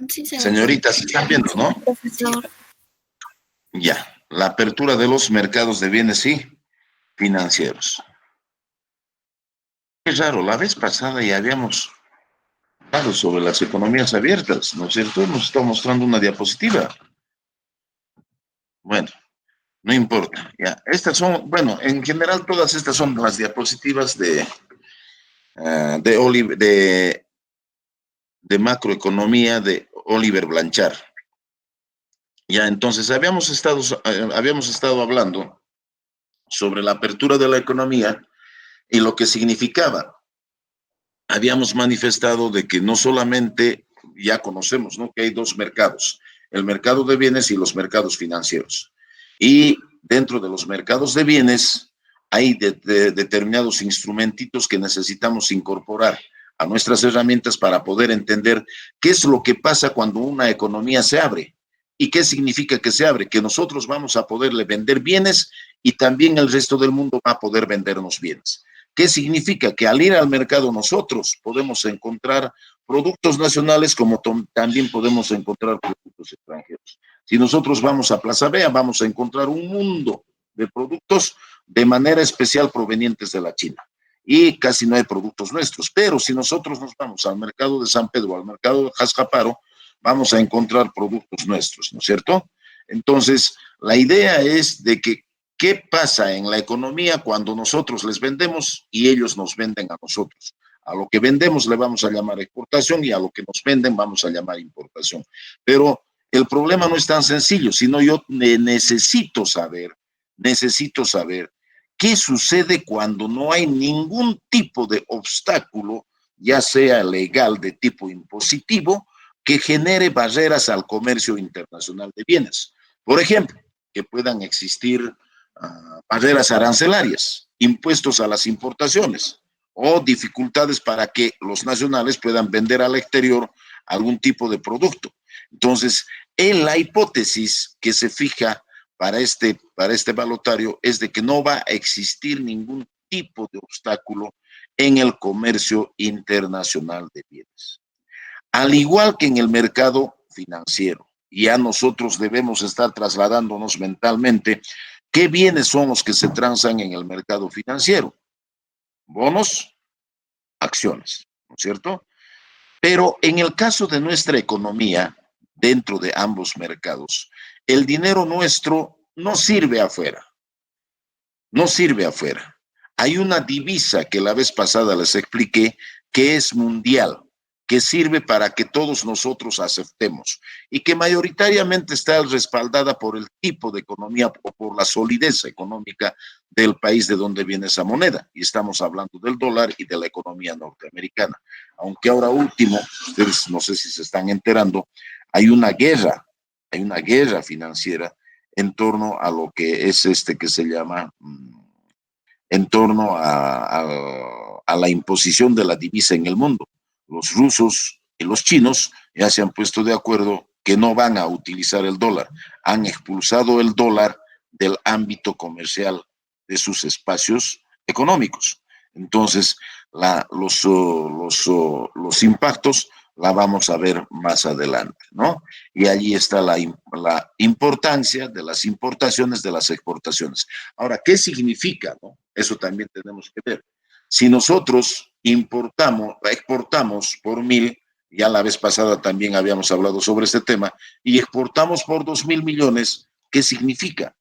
Sí, Señoritas, ¿están viendo, no? profesor. Ya, la apertura de los mercados de bienes y financieros. Es raro, la vez pasada ya habíamos hablado sobre las economías abiertas, ¿no es cierto? Nos está mostrando una diapositiva. Bueno, no importa, ya. Estas son, bueno, en general todas estas son las diapositivas de macroeconomía de Oliver Blanchard. Ya, entonces habíamos estado hablando sobre la apertura de la economía y lo que significaba. Habíamos manifestado de que no solamente, ya conocemos, ¿no?, que hay dos mercados, el mercado de bienes y los mercados financieros. Y dentro de los mercados de bienes, hay determinados instrumentitos que necesitamos incorporar a nuestras herramientas para poder entender qué es lo que pasa cuando una economía se abre. ¿Y qué significa que se abre? Que nosotros vamos a poderle vender bienes y también el resto del mundo va a poder vendernos bienes. ¿Qué significa? Que al ir al mercado nosotros podemos encontrar productos nacionales como también podemos encontrar productos extranjeros. Si nosotros vamos a Plaza Vea, vamos a encontrar un mundo de productos de manera especial provenientes de la China. Y casi no hay productos nuestros. Pero si nosotros nos vamos al mercado de San Pedro, al mercado de Jascaparo, vamos a encontrar productos nuestros, ¿no es cierto? Entonces, la idea es de que ¿qué pasa en la economía cuando nosotros les vendemos y ellos nos venden a nosotros? A lo que vendemos le vamos a llamar exportación y a lo que nos venden vamos a llamar importación. Pero el problema no es tan sencillo, sino yo necesito saber qué sucede cuando no hay ningún tipo de obstáculo, ya sea legal de tipo impositivo, que genere barreras al comercio internacional de bienes. Por ejemplo, que puedan existir barreras arancelarias, impuestos a las importaciones o dificultades para que los nacionales puedan vender al exterior algún tipo de producto. Entonces, la hipótesis que se fija para este balotario es de que no va a existir ningún tipo de obstáculo en el comercio internacional de bienes. Al igual que en el mercado financiero, ya nosotros debemos estar trasladándonos mentalmente qué bienes son los que se transan en el mercado financiero. Bonos, acciones, ¿no es cierto? Pero en el caso de nuestra economía, dentro de ambos mercados, el dinero nuestro no sirve afuera. No sirve afuera. Hay una divisa que la vez pasada les expliqué que es mundial, que sirve para que todos nosotros aceptemos y que mayoritariamente está respaldada por el tipo de economía o por la solidez económica del país de donde viene esa moneda. Y estamos hablando del dólar y de la economía norteamericana. Aunque ahora último, ustedes no sé si se están enterando, hay una guerra financiera en torno a lo que es que se llama, en torno a la imposición de la divisa en el mundo. Los rusos y los chinos ya se han puesto de acuerdo que no van a utilizar el dólar. Han expulsado el dólar del ámbito comercial de sus espacios económicos. Entonces, los impactos la vamos a ver más adelante, ¿no? Y allí está la importancia de las importaciones, de las exportaciones. Ahora, ¿qué significa, no? Eso también tenemos que ver. Si nosotros exportamos por 1.000, ya la vez pasada también habíamos hablado sobre este tema, y exportamos por 2.000 millones, ¿qué significa?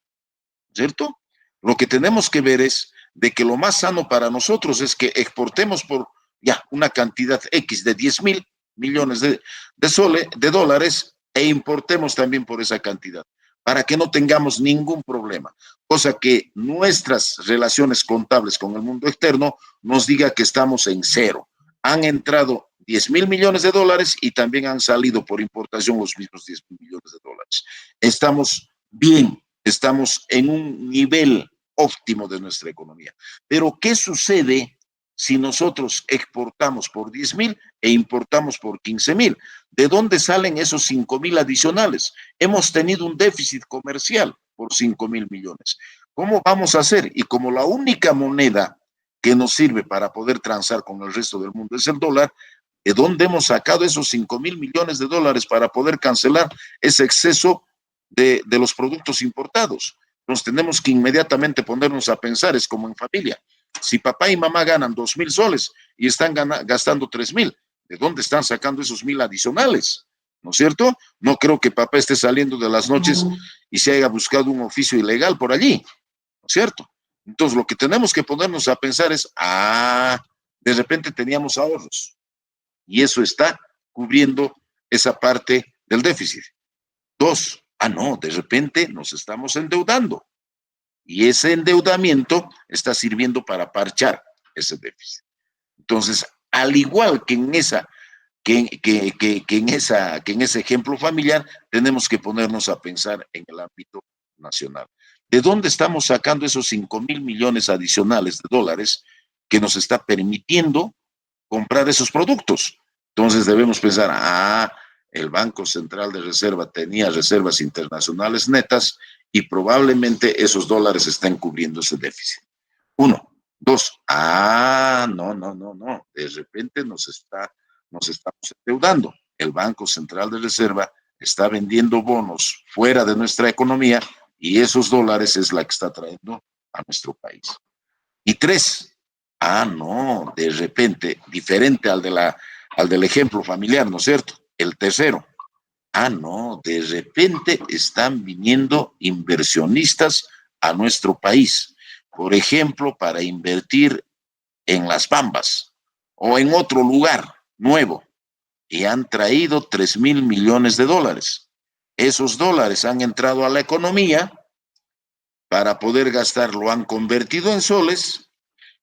¿Cierto? Lo que tenemos que ver es de que lo más sano para nosotros es que exportemos por ya una cantidad X de 10.000 millones de dólares e importemos también por esa cantidad, para que no tengamos ningún problema, cosa que nuestras relaciones contables con el mundo externo nos diga que estamos en cero. Han entrado 10.000 millones de dólares y también han salido por importación los mismos 10.000 millones de dólares. Estamos bien, estamos en un nivel óptimo de nuestra economía. Pero, ¿qué sucede si nosotros exportamos por 10.000 e importamos por 15.000? ¿De dónde salen esos 5.000 adicionales? Hemos tenido un déficit comercial por 5.000 millones. ¿Cómo vamos a hacer? Y como la única moneda que nos sirve para poder transar con el resto del mundo es el dólar, ¿de dónde hemos sacado esos 5.000 millones de dólares para poder cancelar ese exceso de los productos importados? Nos tenemos que inmediatamente ponernos a pensar, es como en familia. Si papá y mamá ganan 2.000 soles y están gastando 3.000, ¿de dónde están sacando esos 1.000 adicionales? ¿No es cierto? No creo que papá esté saliendo de las noches y se haya buscado un oficio ilegal por allí, ¿no es cierto? Entonces, lo que tenemos que ponernos a pensar es, de repente teníamos ahorros y eso está cubriendo esa parte del déficit. 2, no, de repente nos estamos endeudando. Y ese endeudamiento está sirviendo para parchar ese déficit. Entonces, al igual que en ese ejemplo familiar, tenemos que ponernos a pensar en el ámbito nacional. ¿De dónde estamos sacando esos 5.000 millones adicionales de dólares que nos está permitiendo comprar esos productos? Entonces debemos pensar, el Banco Central de Reserva tenía reservas internacionales netas y probablemente esos dólares estén cubriendo ese déficit. 1. 2. No. De repente nos estamos endeudando. El Banco Central de Reserva está vendiendo bonos fuera de nuestra economía y esos dólares es la que está trayendo a nuestro país. Y 3. No, de repente, diferente al del ejemplo familiar, ¿no es cierto? El tercero. No, de repente están viniendo inversionistas a nuestro país, por ejemplo, para invertir en Las Bambas o en otro lugar nuevo, y han traído 3.000 millones de dólares. Esos dólares han entrado a la economía para poder gastarlo, han convertido en soles.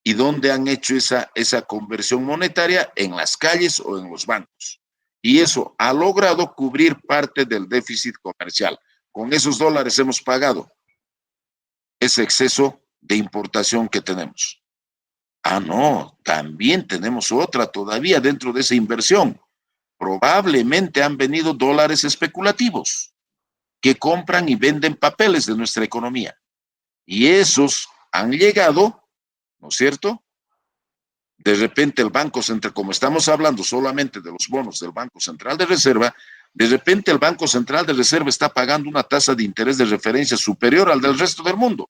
¿Y dónde han hecho esa conversión monetaria? En las calles o en los bancos. Y eso ha logrado cubrir parte del déficit comercial. Con esos dólares hemos pagado ese exceso de importación que tenemos. No, también tenemos otra todavía dentro de esa inversión. Probablemente han venido dólares especulativos que compran y venden papeles de nuestra economía. Y esos han llegado, ¿no es cierto? De repente el Banco Central, como estamos hablando solamente de los bonos del Banco Central de Reserva, de repente el Banco Central de Reserva está pagando una tasa de interés de referencia superior al del resto del mundo.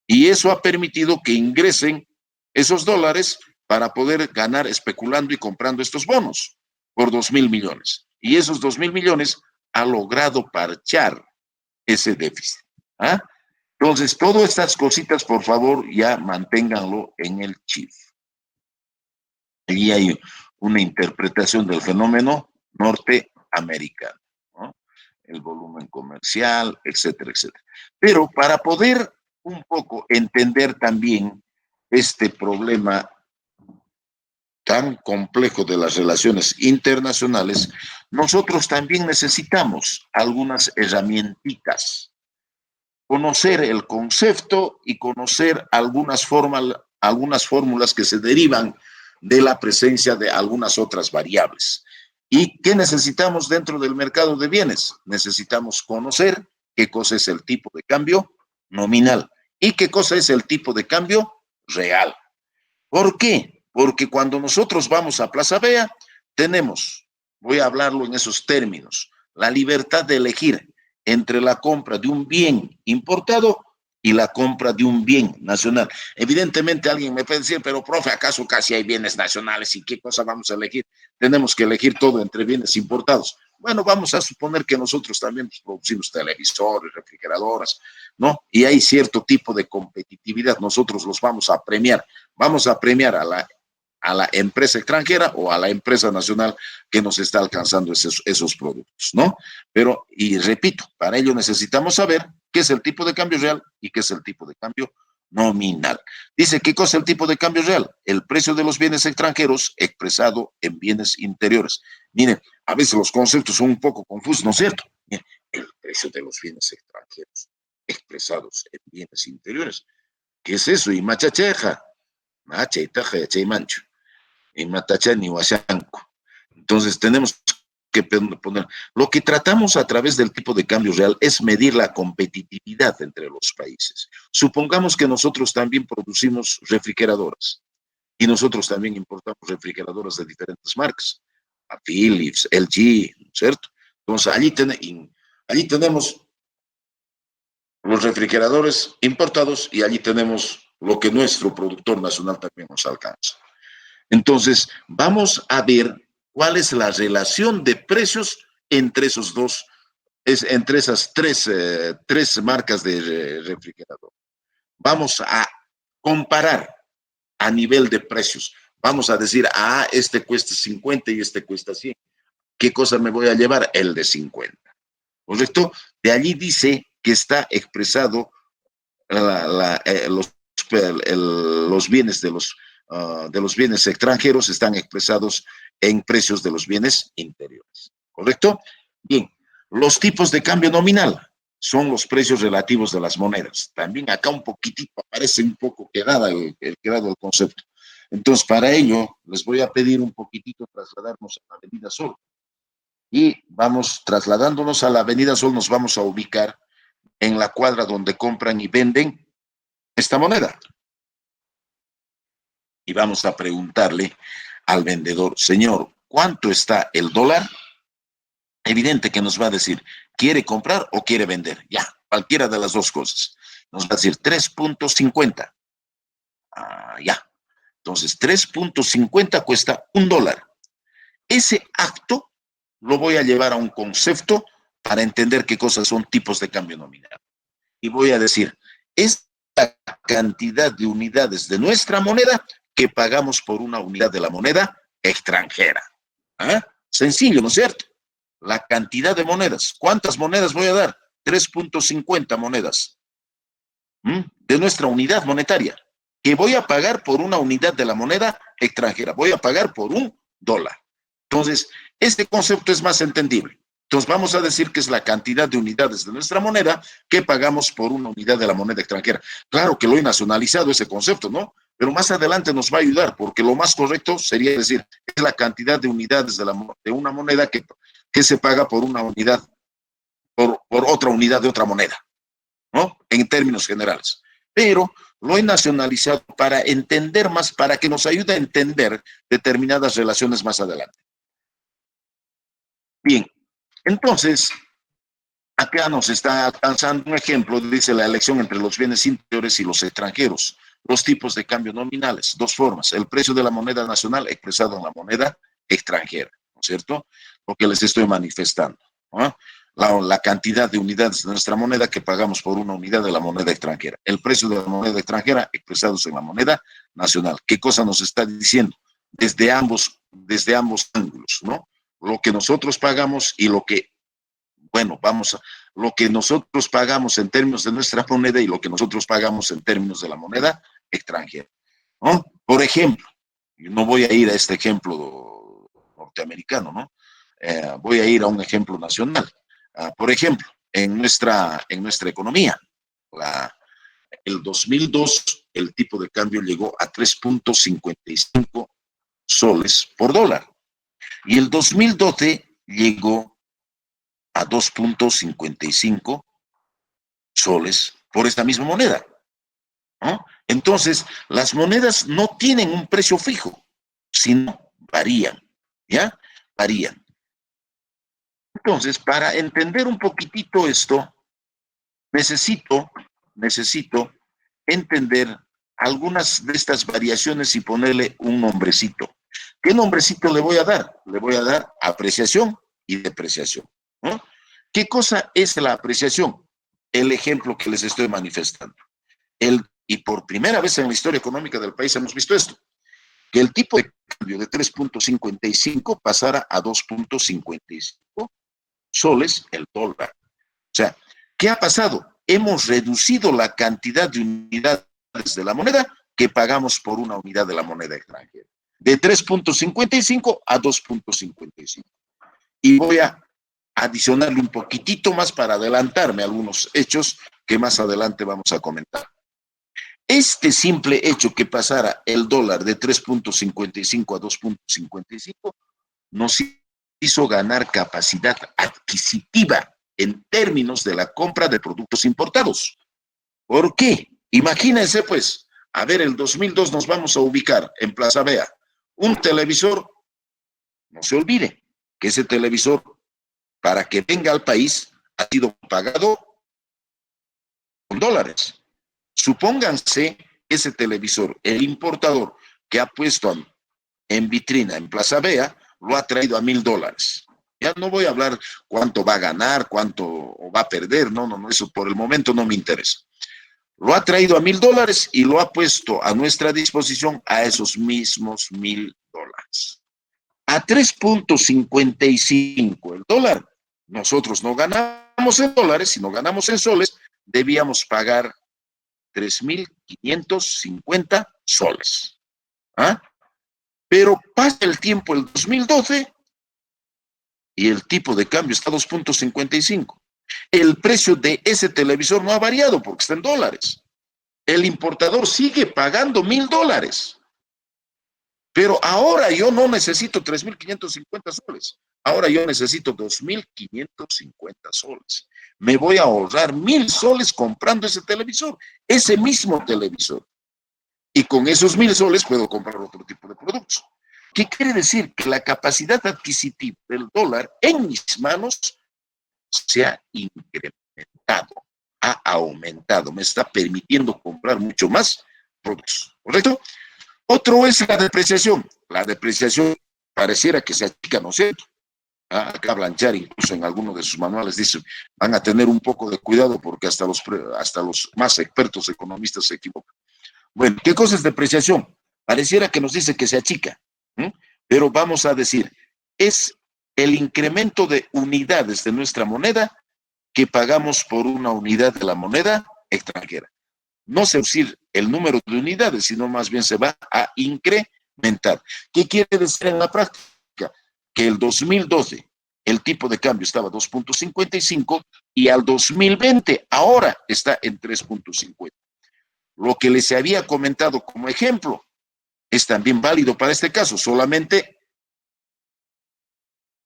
Y eso ha permitido que ingresen esos dólares para poder ganar especulando y comprando estos bonos por 2.000 millones. Y esos 2.000 millones ha logrado parchar ese déficit. Entonces, todas estas cositas, por favor, ya manténganlo en el chip. Allí hay una interpretación del fenómeno norteamericano, ¿no? El volumen comercial, etcétera, etcétera. Pero para poder un poco entender también este problema tan complejo de las relaciones internacionales, nosotros también necesitamos algunas herramientitas. Conocer el concepto y conocer algunas fórmulas que se derivan de la presencia de algunas otras variables. ¿Y qué necesitamos dentro del mercado de bienes? Necesitamos conocer qué cosa es el tipo de cambio nominal y qué cosa es el tipo de cambio real. ¿Por qué? Porque cuando nosotros vamos a Plaza Vea, tenemos, voy a hablarlo en esos términos, la libertad de elegir entre la compra de un bien importado y la compra de un bien nacional. Evidentemente alguien me puede decir, pero profe, ¿acaso casi hay bienes nacionales y qué cosa vamos a elegir? Tenemos que elegir todo entre bienes importados. Bueno, vamos a suponer que nosotros también producimos televisores, refrigeradoras, ¿no? Y hay cierto tipo de competitividad, nosotros los vamos a premiar a la empresa extranjera o a la empresa nacional que nos está alcanzando esos productos, ¿no? Pero, y repito, para ello necesitamos saber qué es el tipo de cambio real y qué es el tipo de cambio nominal. Dice, ¿qué cosa es el tipo de cambio real? El precio de los bienes extranjeros expresado en bienes interiores. Miren, a veces los conceptos son un poco confusos, ¿no es cierto? Miren, el precio de los bienes extranjeros expresados en bienes interiores. ¿Qué es eso? Y machacheja, machaitaja, mancho. En Matachán y Huashanco. Entonces tenemos que poner, lo que tratamos a través del tipo de cambio real es medir la competitividad entre los países. Supongamos que nosotros también producimos refrigeradoras y nosotros también importamos refrigeradoras de diferentes marcas, a Philips, LG, ¿cierto? Entonces allí tenemos los refrigeradores importados y allí tenemos lo que nuestro productor nacional también nos alcanza. Entonces, vamos a ver cuál es la relación de precios entre entre esas tres marcas de refrigerador. Vamos a comparar a nivel de precios. Vamos a decir, este cuesta 50 y este cuesta 100. ¿Qué cosa me voy a llevar? El de 50. ¿Correcto? De allí dice que está expresado los bienes de los bienes extranjeros están expresados en precios de los bienes interiores. ¿Correcto? Bien, los tipos de cambio nominal. son los precios relativos de las monedas. También acá un poquitito aparece un poco quedado el concepto. Entonces, para ello, les voy a pedir un poquitito trasladarnos a la Avenida Sol. Y vamos, trasladándonos a la Avenida Sol, nos vamos a ubicar en la cuadra donde compran y venden esta moneda. Y vamos a preguntarle al vendedor, señor, ¿cuánto está el dólar? Evidente que nos va a decir, ¿quiere comprar o quiere vender? Ya, cualquiera de las dos cosas. Nos va a decir 3.50. Ya. Entonces, 3.50 cuesta $1. Ese acto lo voy a llevar a un concepto para entender qué cosas son tipos de cambio nominal. Y voy a decir, es la cantidad de unidades de nuestra moneda que pagamos por una unidad de la moneda extranjera. Sencillo, ¿no es cierto? La cantidad de monedas. ¿Cuántas monedas voy a dar? 3.50 monedas de nuestra unidad monetaria, que voy a pagar por una unidad de la moneda extranjera. Voy a pagar por $1. Entonces, este concepto es más entendible. Entonces, vamos a decir que es la cantidad de unidades de nuestra moneda que pagamos por una unidad de la moneda extranjera. Claro que lo he nacionalizado ese concepto, ¿no? Pero más adelante nos va a ayudar, porque lo más correcto sería decir, es la cantidad de unidades de una moneda que se paga por una unidad, por otra unidad de otra moneda, ¿no? En términos generales. Pero lo he nacionalizado para entender más, para que nos ayude a entender determinadas relaciones más adelante. Bien, entonces, acá nos está alcanzando un ejemplo, dice la elección entre los bienes interiores y los extranjeros. Los tipos de cambio nominales, dos formas, el precio de la moneda nacional expresado en la moneda extranjera, ¿no es cierto? Lo que les estoy manifestando, ¿no? La cantidad de unidades de nuestra moneda que pagamos por una unidad de la moneda extranjera. El precio de la moneda extranjera expresados en la moneda nacional. ¿Qué cosa nos está diciendo? Desde ambos ángulos, ¿no? Lo que nosotros pagamos y lo que, bueno, lo que nosotros pagamos en términos de nuestra moneda y lo que nosotros pagamos en términos de la moneda extranjera, ¿no? Por ejemplo, no voy a ir a este ejemplo norteamericano, ¿no? Voy a ir a un ejemplo nacional. Por ejemplo, en nuestra economía, el 2002 el tipo de cambio llegó a 3.55 soles por dólar y el 2012 llegó a 2.55 soles por esta misma moneda, ¿no? Entonces, las monedas no tienen un precio fijo, sino varían, ¿ya? Varían. Entonces, para entender un poquitito esto, necesito entender algunas de estas variaciones y ponerle un nombrecito. ¿Qué nombrecito le voy a dar? Le voy a dar apreciación y depreciación, ¿no? ¿Qué cosa es la apreciación? El ejemplo que les estoy manifestando. Y por primera vez en la historia económica del país hemos visto esto, que el tipo de cambio de 3.55 pasara a 2.55 soles el dólar. O sea, ¿qué ha pasado? Hemos reducido la cantidad de unidades de la moneda que pagamos por una unidad de la moneda extranjera. De 3.55 a 2.55. Y voy a adicionarle un poquitito más para adelantarme a algunos hechos que más adelante vamos a comentar. Este simple hecho que pasara el dólar de 3.55 a 2.55 nos hizo ganar capacidad adquisitiva en términos de la compra de productos importados. ¿Por qué? Imagínense pues, a ver, el 2002 nos vamos a ubicar en Plaza Vea. Un televisor, no se olvide que ese televisor, para que venga al país, ha sido pagado con dólares. Supónganse ese televisor, el importador que ha puesto en vitrina en Plaza Vea, lo ha traído a $1,000. Ya no voy a hablar cuánto va a ganar, cuánto va a perder, no, eso por el momento no me interesa. Lo ha traído a $1,000 y lo ha puesto a nuestra disposición a esos mismos $1,000. A 3.55 el dólar, nosotros no ganamos en dólares, sino ganamos en soles, debíamos pagar 3.550 soles. Pero pasa el tiempo, el 2012, y el tipo de cambio está a 2.55. El precio de ese televisor no ha variado porque está en dólares. El importador sigue pagando $1,000. Pero ahora yo no necesito 3.550 soles. Ahora yo necesito 2.550 soles. Me voy a ahorrar 1.000 soles comprando ese televisor, ese mismo televisor. Y con esos 1.000 soles puedo comprar otro tipo de productos. ¿Qué quiere decir? Que la capacidad adquisitiva del dólar en mis manos se ha incrementado, ha aumentado, me está permitiendo comprar mucho más productos, ¿correcto? Otro es la depreciación. La depreciación pareciera que se achica, ¿no es cierto? Acá Blanchard, incluso en alguno de sus manuales, dice, van a tener un poco de cuidado porque hasta los más expertos economistas se equivocan. Bueno, ¿qué cosa es depreciación? Pareciera que nos dice que se achica, pero vamos a decir, es el incremento de unidades de nuestra moneda que pagamos por una unidad de la moneda extranjera. No se reducir el número de unidades, sino más bien se va a incrementar. ¿Qué quiere decir en la práctica? Que el 2012 el tipo de cambio estaba 2.55 y al 2020 ahora está en 3.50. Lo que les había comentado como ejemplo es también válido para este caso, solamente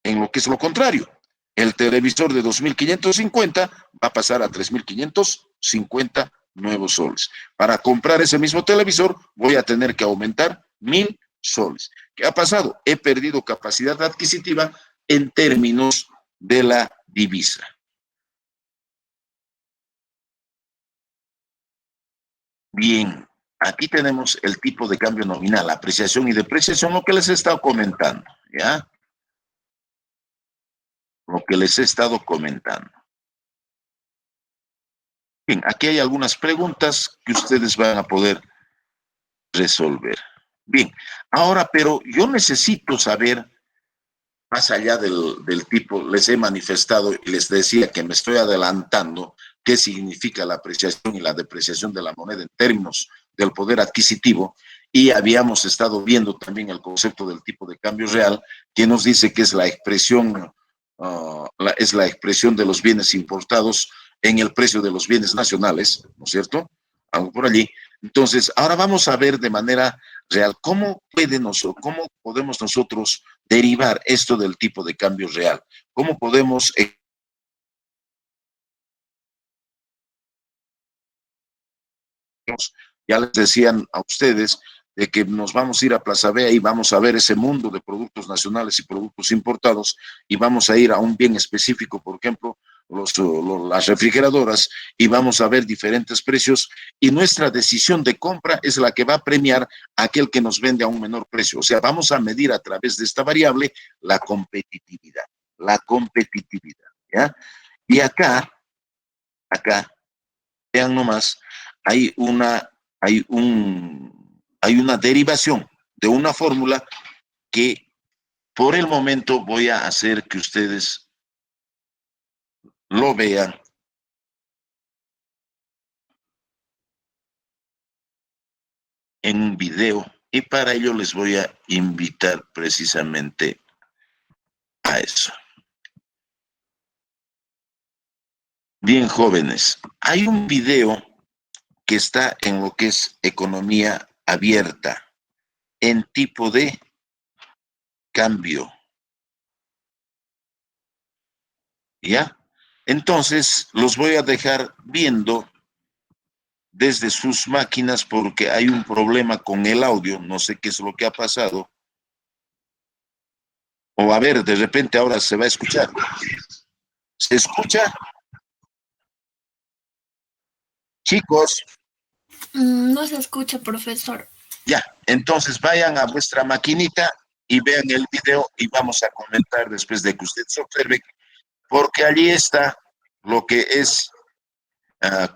en lo que es lo contrario. El televisor de 2.550 va a pasar a 3.550 nuevos soles. Para comprar ese mismo televisor voy a tener que aumentar 1.000 soles. ¿Qué ha pasado? He perdido capacidad adquisitiva en términos de la divisa. Bien, aquí tenemos el tipo de cambio nominal, apreciación y depreciación, lo que les he estado comentando, ¿ya? Lo que les he estado comentando. Bien, aquí hay algunas preguntas que ustedes van a poder resolver. Bien, ahora, pero yo necesito saber, más allá del tipo, les he manifestado y les decía que me estoy adelantando, qué significa la apreciación y la depreciación de la moneda en términos del poder adquisitivo, y habíamos estado viendo también el concepto del tipo de cambio real, que nos dice que es la expresión, es la expresión de los bienes importados en el precio de los bienes nacionales, ¿no es cierto? Algo por allí. Entonces, ahora vamos a ver de manera real cómo podemos nosotros derivar esto del tipo de cambio real. ¿Cómo podemos ya les decían a ustedes de que nos vamos a ir a Plaza Vea y vamos a ver ese mundo de productos nacionales y productos importados y vamos a ir a un bien específico, por ejemplo, las refrigeradoras, y vamos a ver diferentes precios y nuestra decisión de compra es la que va a premiar a aquel que nos vende a un menor precio. O sea, vamos a medir a través de esta variable la competitividad, ¿ya? Y acá, vean nomás, hay una derivación de una fórmula que por el momento voy a hacer que ustedes lo vean. En un video, y para ello les voy a invitar precisamente a eso. Bien, jóvenes, hay un video que está en lo que es economía abierta, en tipo de cambio. ¿Ya? Entonces, los voy a dejar viendo desde sus máquinas porque hay un problema con el audio, no sé qué es lo que ha pasado. O a ver, de repente ahora se va a escuchar. ¿Se escucha? Chicos. No se escucha, profesor. Ya, entonces vayan a vuestra maquinita y vean el video y vamos a comentar después de que usted se observe, porque allí está lo que es,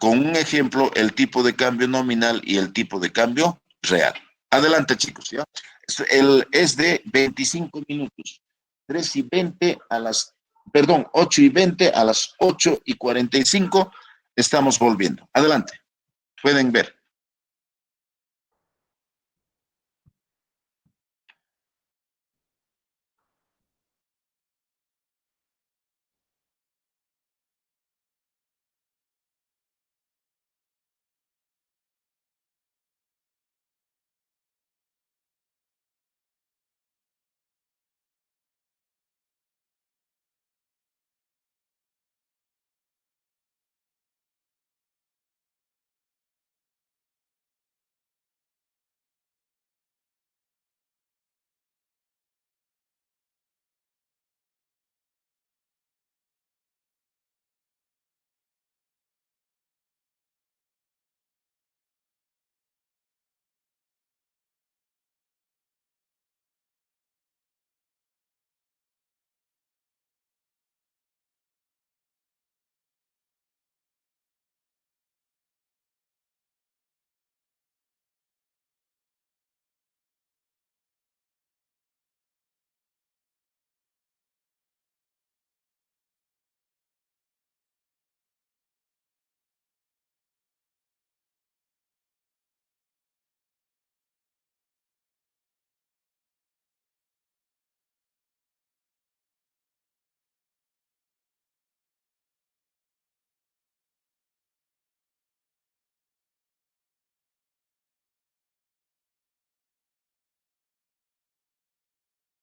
con un ejemplo, el tipo de cambio nominal y el tipo de cambio real. Adelante, chicos, ¿ya? Es de 25 minutos, 3:20 a las, perdón, 8:20 a las 8:45, estamos volviendo. Adelante, pueden ver.